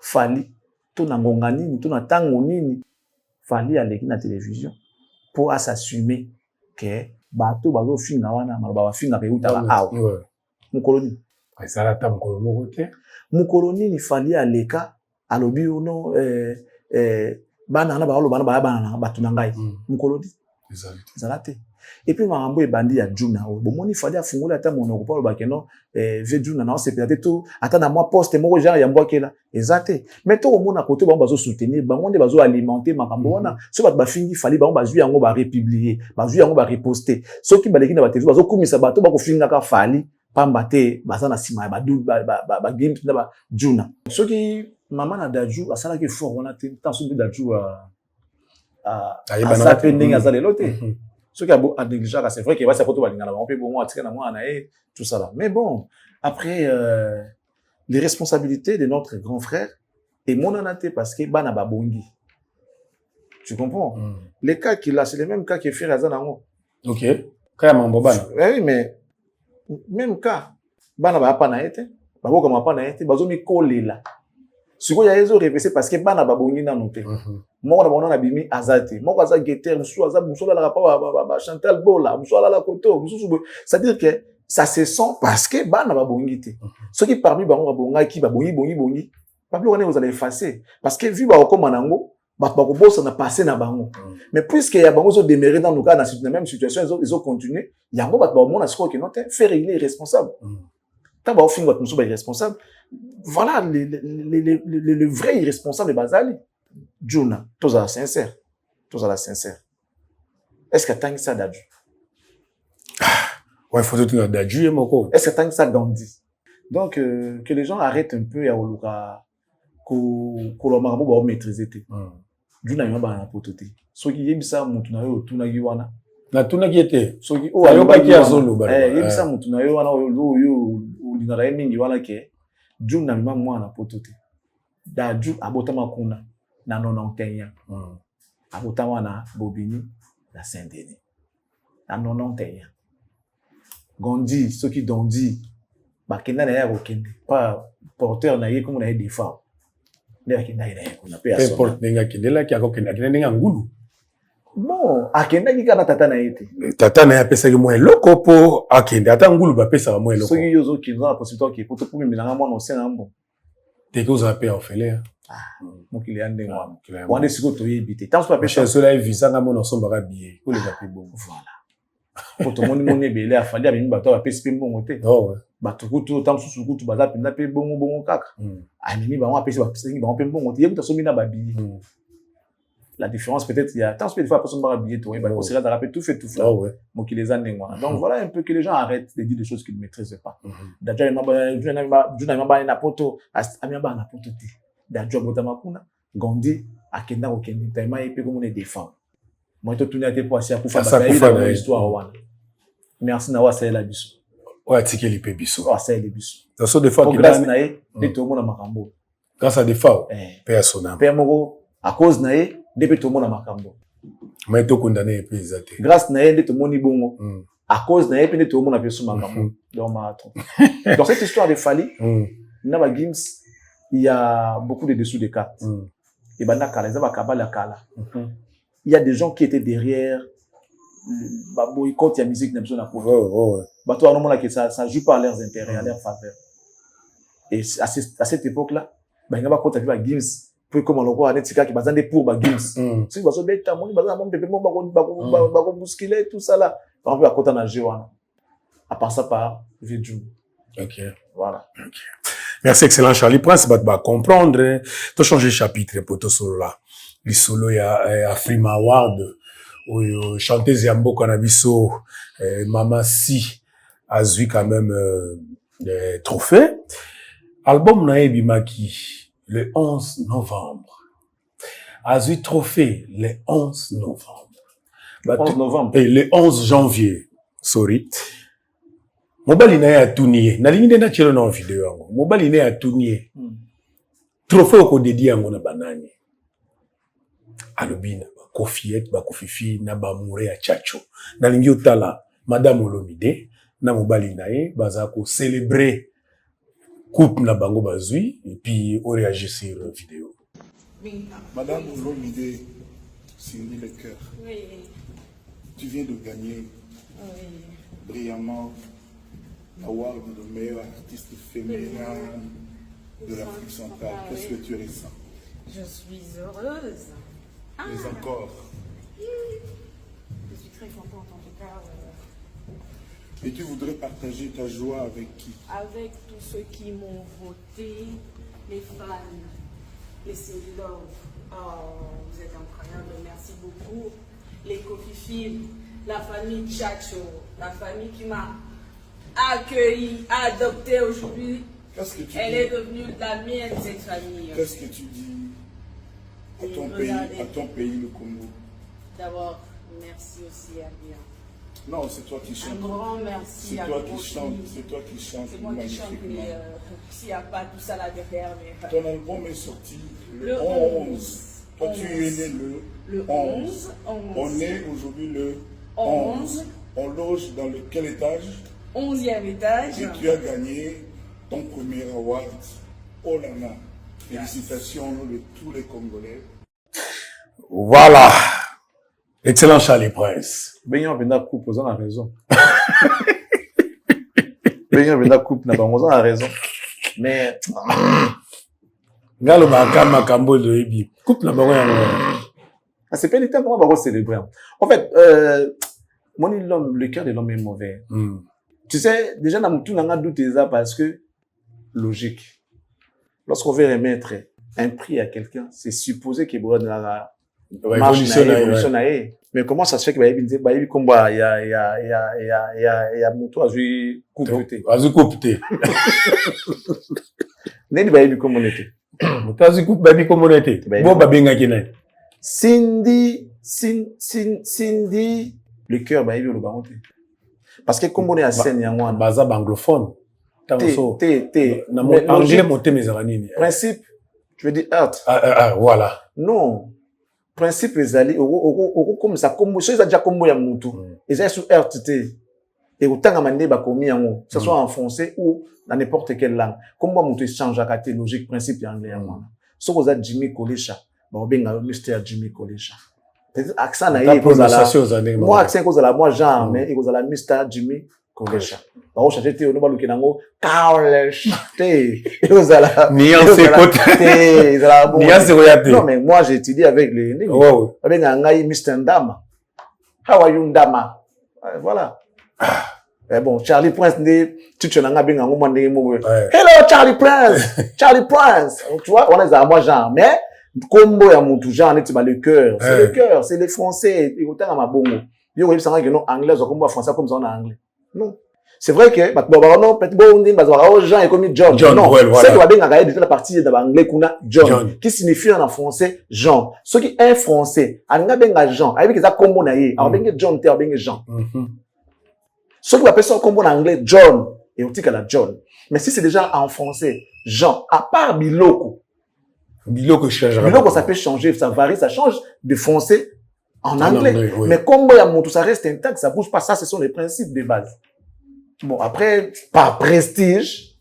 Fali, tout na ngongani, tout na tango nini, Fali à l'équipe de la télévision, pour s'assumer que, bateau, bateau, fin, na wana, malba, fin, na peyuta, ah, Moukoloni. Ça là, t'as Moukoloni. Moukoloni, il fallait à l'écart, alobi ou non bana na baolo bana bana batunangai mukolodi zalate et puis marambo e bandi ya Juna o bomoni fali afungula ata monoko pa ba keno ve Juna na c'est peut-être tout ata na moi poste moko genre ya mbokela ezate mais to omona côté ba bazo soutenir ba monde bazo alimenter makambo wana so ba fingi fali ba bazu yango ba republier bazu yango ba reposter soki baleki na ba TV bazo kumisa bato ba ko finga ka fali pamba te baza na sima ba game na ba Juna soki maman na Daju asala ki fort wana te tant so Daju ça peut ndinga za lelote ce qui a beau négligeable c'est vrai qu'il va s'apporter balingana on peut bon attirer na moi na tout ça là mais bon après les responsabilités de notre grand frère et mon anaté parce que bana babongi tu comprends les cas qu'il a c'est les mêmes cas que frère Azanango OK kaya mambo bana oui mais même cas bana ba pa na été babo comme pa na été bazo mi kolela siko ya ezo reverser parce que bana babongi na noté moko na bono na bimi azate moko aza guetteur musu aza musu la ba Chantal Bola musu la koto musu c'est à dire que ça se sent parce que bana babongi te ceux qui parmi bango babonga ki babongi pablo on vous allez effacer parce que vu ba okoma nango ba ko bossa na passer na bango mais puisque ya bango zo demeurer dans nos cas dans la même situation ils ont continué yango ba mona siko que non faire il est responsable tant ba fingo musu ba responsable voilà le vrai irresponsable Bazali Juna, tous à la sincère. Est-ce que tant que ça Daju? Ouais, faut tout Daju et Moko. Est-ce que tant que ça Gandhi? Donc, que les gens arrêtent un peu à Oluka, que le marabout va maîtriser. Juna y'a pas un pototé. Ce qui est ça, Moutunayo, Tunagiwana. Na Tunagiete. Ce qui oh, ayo baki ya zolo ba. Eh, ça Moutunayo wana yo linara mingi wana ke Juna mima mwana pototé. Daju abotama kuna. Na 91 ans. Abotama na Bobini, la Saint-Denis. Na 91 ans. Gondi, ceux qui dondi, bakenda na ya kokende, pas porteur na ye comme na ye défend. Ne bakenda na ye on appelle ça. Porte nenga kendela ki akokenda nenga ngulu. Bon, akenda ki kana tata na yete. Tata na ya pesa ki mo eloko po akenda ata ngulu ba pesa mo eloko. Ceux qui yozo ki za possibilité ki poto pour milanga mo no sena mbo. Te ko za pe orphelin. Donc il y a un démon. On est sûr que tu es habité. Tant que tu as cela visa na mon ensemble ba billet. Pour les appeler bon. Voilà. Pour tout le monde mon belé a fallu avec bato a PSP bon côté. Oh ouais. Bato kutu tant sous kutu baza pinda pe bon kaka. Ah mimi ba on a PSP ba PSP ba on pe bon côté. Yekuta somi na ba billet. La différence peut-être il y a tant de fois personne ba billet toi ba conseiller de rappeler tout fait tout fait. Oh ouais. Donc il les a ndengwa. Donc voilà un peu que les gens arrêtent de dire des choses qu'ils ne maîtrisent pas. D'ailleurs il m'a na poto amia ba na poto ti. Daju abotama kuna Gondi akenda kokende tellement épée comme on est défend moi to tourner te poissi akufa ba histoire wana merci na wa ça la biso ouais tikeli pe biso wa ça les biso ça so des fois qui grâce na ye de to mona makambo grâce à des fois personnel pe moko à cause na ye de to mona makambo mais to condamné pe ezate grâce na ye de to moni bongo à cause na ye pe de to mona pe so makambo donc dans cette histoire de Fali na ba Gims il y a beaucoup de dessous de cartes. Et ben il y a des gens qui étaient derrière le boycott de la musique n'a besoin de ça joue pas à leurs intérêts, à leur faveur. Et à cette époque-là, il y a pas quand avec Gims, peu comme on le voit, Netika qui bazande pour Gims. Si vous avez ta monnaie, bazande mon bébé, mon bousculer tout ça là. On peut à côté na Jewana. À part ça par Vidjou. OK. Voilà. OK. Merci, excellent Charlie Prince. Bah, comprendre, tu changer chapitre pour tout solo là. Le solo, il y a Frima Award, où chanteuse Yambo Kanabiso, Mama Si, a eu quand même, trophée. Album Naebi Maki, le 11 novembre. A eu trophée, le 11 novembre. Le 11 novembre. Et le 11 janvier. Sorry. Mobali na ya tunie na lingine na chelo na video yango mobali na ya tunie trophée ko dédié yango na banani alobina ba Kofiet ba Kofifi na ba Mouré ya Chacho na lingi otala madame Olomide na mobali na ye baza ko célébrer coupe na bango bazui et puis on réagit sur vidéo. Madame Olomide Cindy le cœur. Oui. Tu viens de gagner brillamment l'award de meilleure artiste féminin de l'Afrique centrale. Qu'est-ce que tu ressens? Je suis heureuse. Mais encore. Je suis très contente en tout cas. Et tu voudrais partager ta joie avec qui? Avec tous ceux qui m'ont voté, les fans, les Cindy Love. Oh, vous êtes incroyables, merci beaucoup. Les Coffee, la famille Chacho, la famille qui m'a accueilli, adopté aujourd'hui. Qu'est-ce que tu Elle dis? est devenue la mienne, cette famille. Qu'est-ce que tu dis à ton pays, le Congo? D'abord, merci aussi à Bien. Non, c'est toi qui chantes. Un grand merci C'est à toi vos qui chantes. filles. C'est toi qui chantes C'est moi qui chante, magnifiquement. mais s'il n'y a pas tout ça là derrière, mais... Ton album est sorti le Le 11. Toi, tu 11. es né le 11. 11. On est aujourd'hui le 11. 11. On loge dans quel étage? 11e étage. Et tu as gagné ton premier award. Oh là là. Félicitations de tous les Congolais. Voilà. Excellent Charlie Prince. Benyo Benda coupe, vous avez raison. Benyo Benda coupe, vous avez raison. Mais, Galo Bakama Kambo de Ebi. Coupe la bango. c'est pas l'état comment on va célébrer. En fait, l'homme, le cœur de l'homme est mauvais. Tu sais, déjà, dans tout le monde doute ça parce que, logique. Lorsqu'on veut remettre un prix à quelqu'un, c'est supposé qu'il y a évolution. Mais comment ça se fait que il combat il y a moto à jouer coupe Azukopte. Neni bayebi comme on était. Motazi coupe baby comme on était. Bon babenga kina. Cindy, le cœur bayebi le baronte. Parce que comme on est à scène yangwa baza anglophone. T na mo anglais monter mes aranini. Principe, tu veux dire heart. Voilà. Non. Principe ezali comme ça comme ça déjà comme ya mutu. Ezali sur heart té. Et autant amandé ba komi yango, que ce soit en français ou dans n'importe quelle langue. Comme moi mutu change à côté logique principe anglais yango. So koza Jimmy Kolesha, ba obenga Mr Jimmy Kolesha. Peut-être accent na yé kozala. Moi accent kozala moi genre mais kozala Mr Jimmy Kolesha. Ba o changer té ono ba lukinango Kolesha té. Kozala. Nuance côté. Nuance royate. Non mais moi j'ai étudié avec les nègres. Oh. Abenga ngai Mr Ndama. How are you Ndama? Voilà. Mais bon, Charlie Prince, hello Charlie Prince, Charlie Prince. Tu vois, on est à moi genre, mais combo ya mutu genre net le cœur, c'est le cœur, c'est les français, et autant à ma bongo. Yo oui, ça que non anglais ou comme français comme ça en anglais. Non. C'est vrai que non peut-être bon on dit Jean est comme John. Non, c'est que bien regarder la partie de l'anglais kuna John qui signifie en français Jean. Ce qui est français, anga benga Jean, avec ça combo na yé, benga John te benga Jean. Ce qu'on appelle ça comme en anglais John et on dit qu'elle a John. Mais si c'est déjà en français Jean, à part Biloko. Biloko changera. Biloko ça peut changer, ça varie, ça change de français en anglais. Oui. Mais comme tout ça reste intact, ça bouge pas. Ça, ce sont les principes de base. Bon, après, par prestige,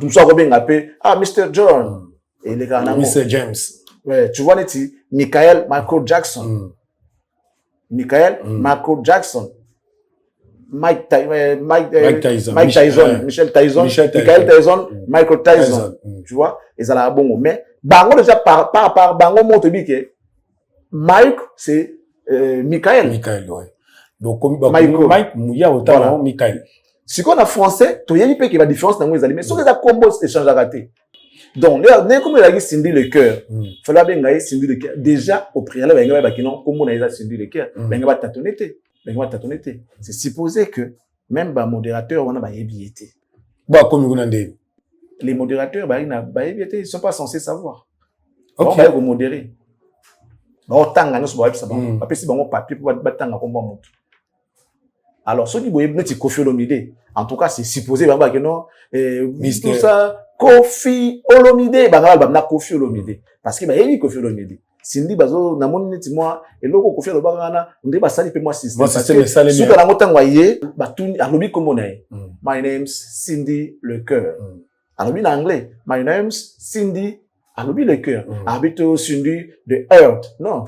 tout ça va bien appeler, Mr. John. Et les gars, Mr. James. Ouais, tu vois, Michael Michael Jackson. Michael Michael Jackson. Mike Tyson, Michel Tyson, Michael Tyson, Michael Tyson. Tu vois, et ça là bon. Mais, bango déjà par bango monte que Mike, c'est, Michael. Michael, ouais. Donc, Mike, Mouya, autant, Michael. Si qu'on a français, tu y a une qui va différence dans les aliments. Mais si on a combo, c'est échange à rater. Donc, comme il a dit Cindy le cœur, fallait bien gagner Cindy le cœur. Déjà, au préalable, il y a comme on a Cindy le cœur, il y a tâtonneté. C'est supposé que même les modérateurs, on a ébiété. Les modérateurs, ils ne sont pas censés savoir. On va modérer. Alors, ceux qui voient Kofi Olomide, en tout cas, c'est supposé que non, tout ça, Kofi Olomide, Kofi Olomide. Parce que, il y a Kofi Olomide. Cindy bazo na moni neti moi eloko ko faire lobanga on ba sali pe moi système parce que ce que la ngotangwa yé batuni alobi kombo na ye my name's Cindy le cœur alobi na anglais my name's Cindy alobi le cœur habito Cindy the earth non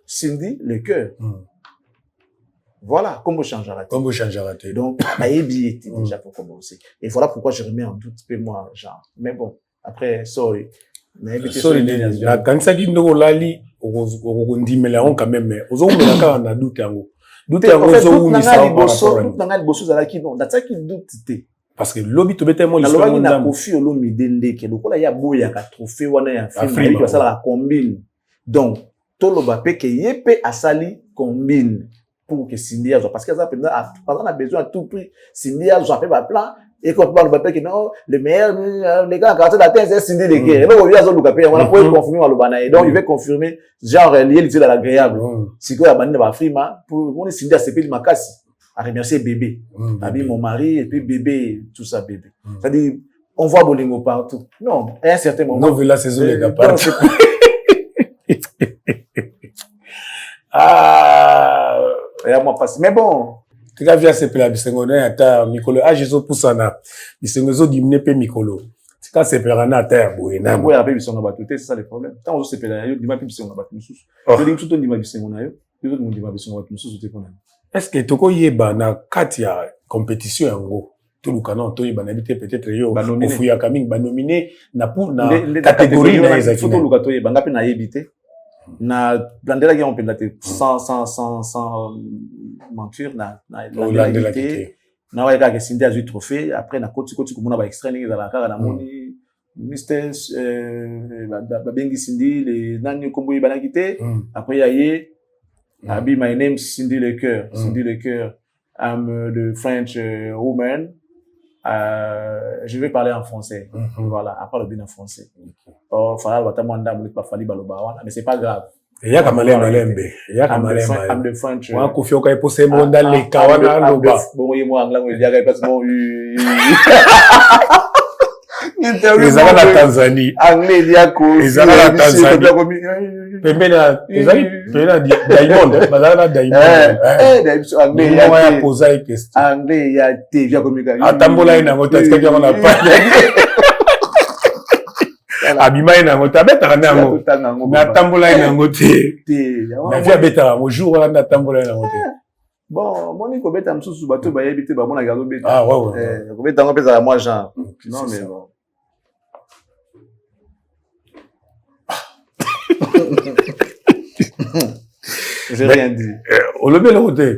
Cindy le cœur voilà comment changera donc bah ébié déjà pour commencer et voilà pourquoi je remets en doute peu moi genre mais bon après sorry La cancer qui nous lali, on dit mais là on quand même, aux hommes la car on a doute en haut. Doute en haut, on dit ça. Parce que lobby to bete mo l'histoire na kofi olo midende ke lokola ya boya ka trophée wana ya film qui ça la combine. Donc tolo ba pe ke yepe asali combine pour que Cindy Azo parce que ça pendant a besoin à tout prix Cindy Azo fait ba plan et quand on parle ba que non le meilleur les gars quand la tête c'est Cindy les gars et donc il y a zo luka pe on a pour confirmer le bana et donc il veut confirmer genre lié l'utile à l'agréable si que ya bande ba frima pour on Cindy a sepeli makasi à remercier bébé abi mon mari et puis bébé tout ça bébé c'est-à-dire on voit Bolingo partout non à un certain moment non vu la saison les gars moi passe mais bon tu as vu à ce plat bisengo na ata mikolo a jeso pusana bisengo zo dimne pe mikolo tu as se perana ata boye na boye ape bisengo ba tout c'est ça le problème tant on se pela yo dima pe bisengo ba tout je dis tout dima bisengo na yo yo tout dima bisengo ba tout te connais est-ce que toko yeba na katia compétition yango tout le canon to yeba na bité peut-être yo ofuya kaming ba nominé na pour na catégorie na ezaki photo luka to yeba ngapi na yebité na blandela qui on peut dater sans mentir na l'égalité na wa ka Cindy a eu trophée après na koti komona ba extrait ni za la kaka na moni Mr ba bengi Cindy les nani kombo yeba na kité après yaye Abi, my name is Cindy Le Coeur. Cindy Le Coeur. I'm the French woman. Je vais parler en français. Voilà, à part le bien en français. Oh, fala batamanda muli pa fali balobawana, mais c'est pas grave. Ya kamale malembe. Ya kamale malembe. I'm the French. Wa kufio kai pose monda le kawana loba. Bon, yemo angla mo dia kai parce mo Ezala la Tanzanie. Anglais diako. Ezala la Tanzanie. Pembena, ezali pembena Diamond, bazala Diamond. Anglais ya posa une question. Anglais ya te via komika. Atambola ina ngota tsika kia na pa. Abima ina ngota beta na ngo. Na tambola ina ngote. Na via beta mo jour wana na tambola ina ngote. Bon, moi ni ko beta msusu bato ba yebite ba mona gazo beta. Ah ouais. Ko beta ngo pesa moi genre. Non mais bon. J'ai rien dit. Au lobby là côté.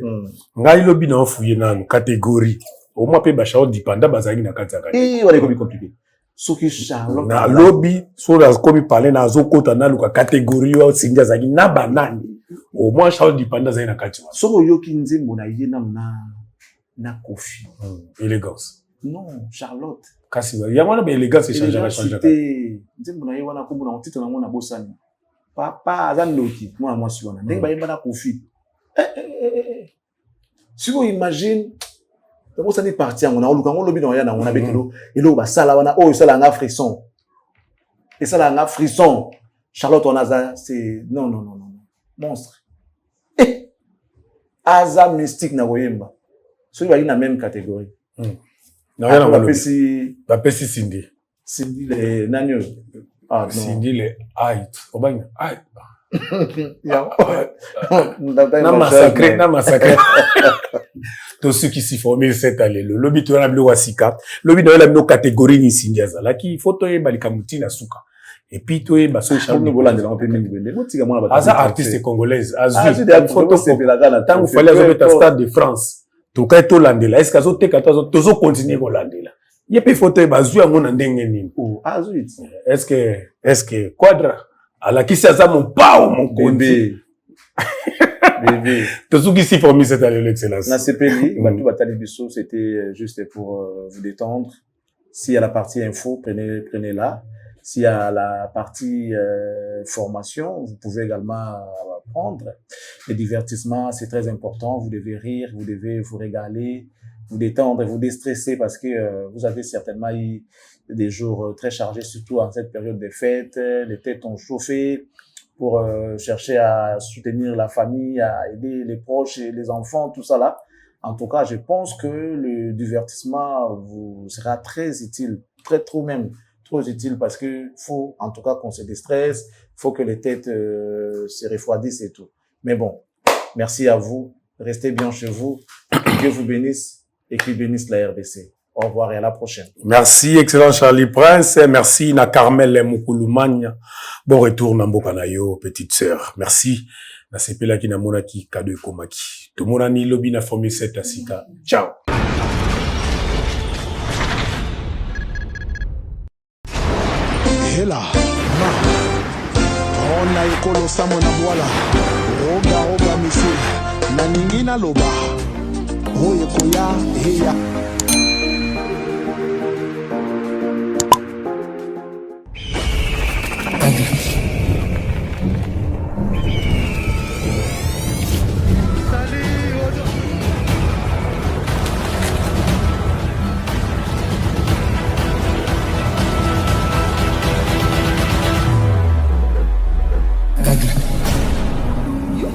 Ngai lobby na fouiller na catégorie. Au moins pe ba Charlotte dipanda bazali na kati ya kati. Eh, wala ko compliqué. Soki Charlotte na lobby so la komi parler na zo kota na luka catégorie au sinja zaki na banani. Au moins Charlotte dipanda zali na kati. Soko yoki nzembo na yena na Kofi. Élégance. Non, Charlotte. Kasi ba ya wana ba élégance change. Nzembo na yena ko na titre na mona bosani. Papa azandoki mwana mwasi wana ndenge bayemba na Kofi si vous imagine donc ça n'est parti on a oluka ngo lobi na yana on a bekelo elo ba sala wana oh sala nga frisson et sala nga frisson Charlotte on a c'est non monstre aza mystique na koyemba so bali na même catégorie na yana ba pesi Cindy le nanyo. Ah, Cindy le height. Obanya. Height. Na massacré. Tous ceux qui s'y forment cette année, le lobby to na bilo wasika, lobby na la bilo catégorie ni Cindy azala ki photo e balika mutina suka. Et puis to e baso charme bolande la mpemini bende. Motika mwana ba. Aza artiste congolaise, azu des photos c'est la gana. Tant fallait azobe Stade de France. To ka to landela. Est-ce qu'azo te kato tozo continuer ko landela. Il y a des photos bazu ya ngona ndenge nini. Azu. Est-ce que quadra ala qui ça mon pao mon bébé. Tout ce qui s'y forme cette année l'excellence. Na CPI, Batu Batali Bisso, c'était juste pour vous détendre. S'il y a la partie info, prenez-la. S'il y a la partie formation, vous pouvez également prendre. Le divertissement, c'est très important. Vous devez rire, vous devez vous régaler, vous détendre, vous déstresser parce que vous avez certainement eu des jours très chargés, surtout en cette période des fêtes. Les têtes ont chauffé pour chercher à soutenir la famille, à aider les proches et les enfants, tout ça là. En tout cas, je pense que le divertissement vous sera très utile, trop utile parce que faut en tout cas qu'on se déstresse, faut que les têtes se refroidissent et tout. Mais bon, merci à vous, restez bien chez vous, que Dieu vous bénisse et qu'il bénisse la RDC. Au revoir et à la prochaine. Merci, excellent Charlie Prince. Merci, na Carmel Moukoulumania. Bon retour, Namboka Nayo, petite sœur. Merci. Na sepela ki na monaki kado komaki. To monani lobi na formule 7 asika. Ciao. Hela, ma. On a ekolo samo na boala. Roga, monsieur. Na ningi na loba. Oye koya, heya.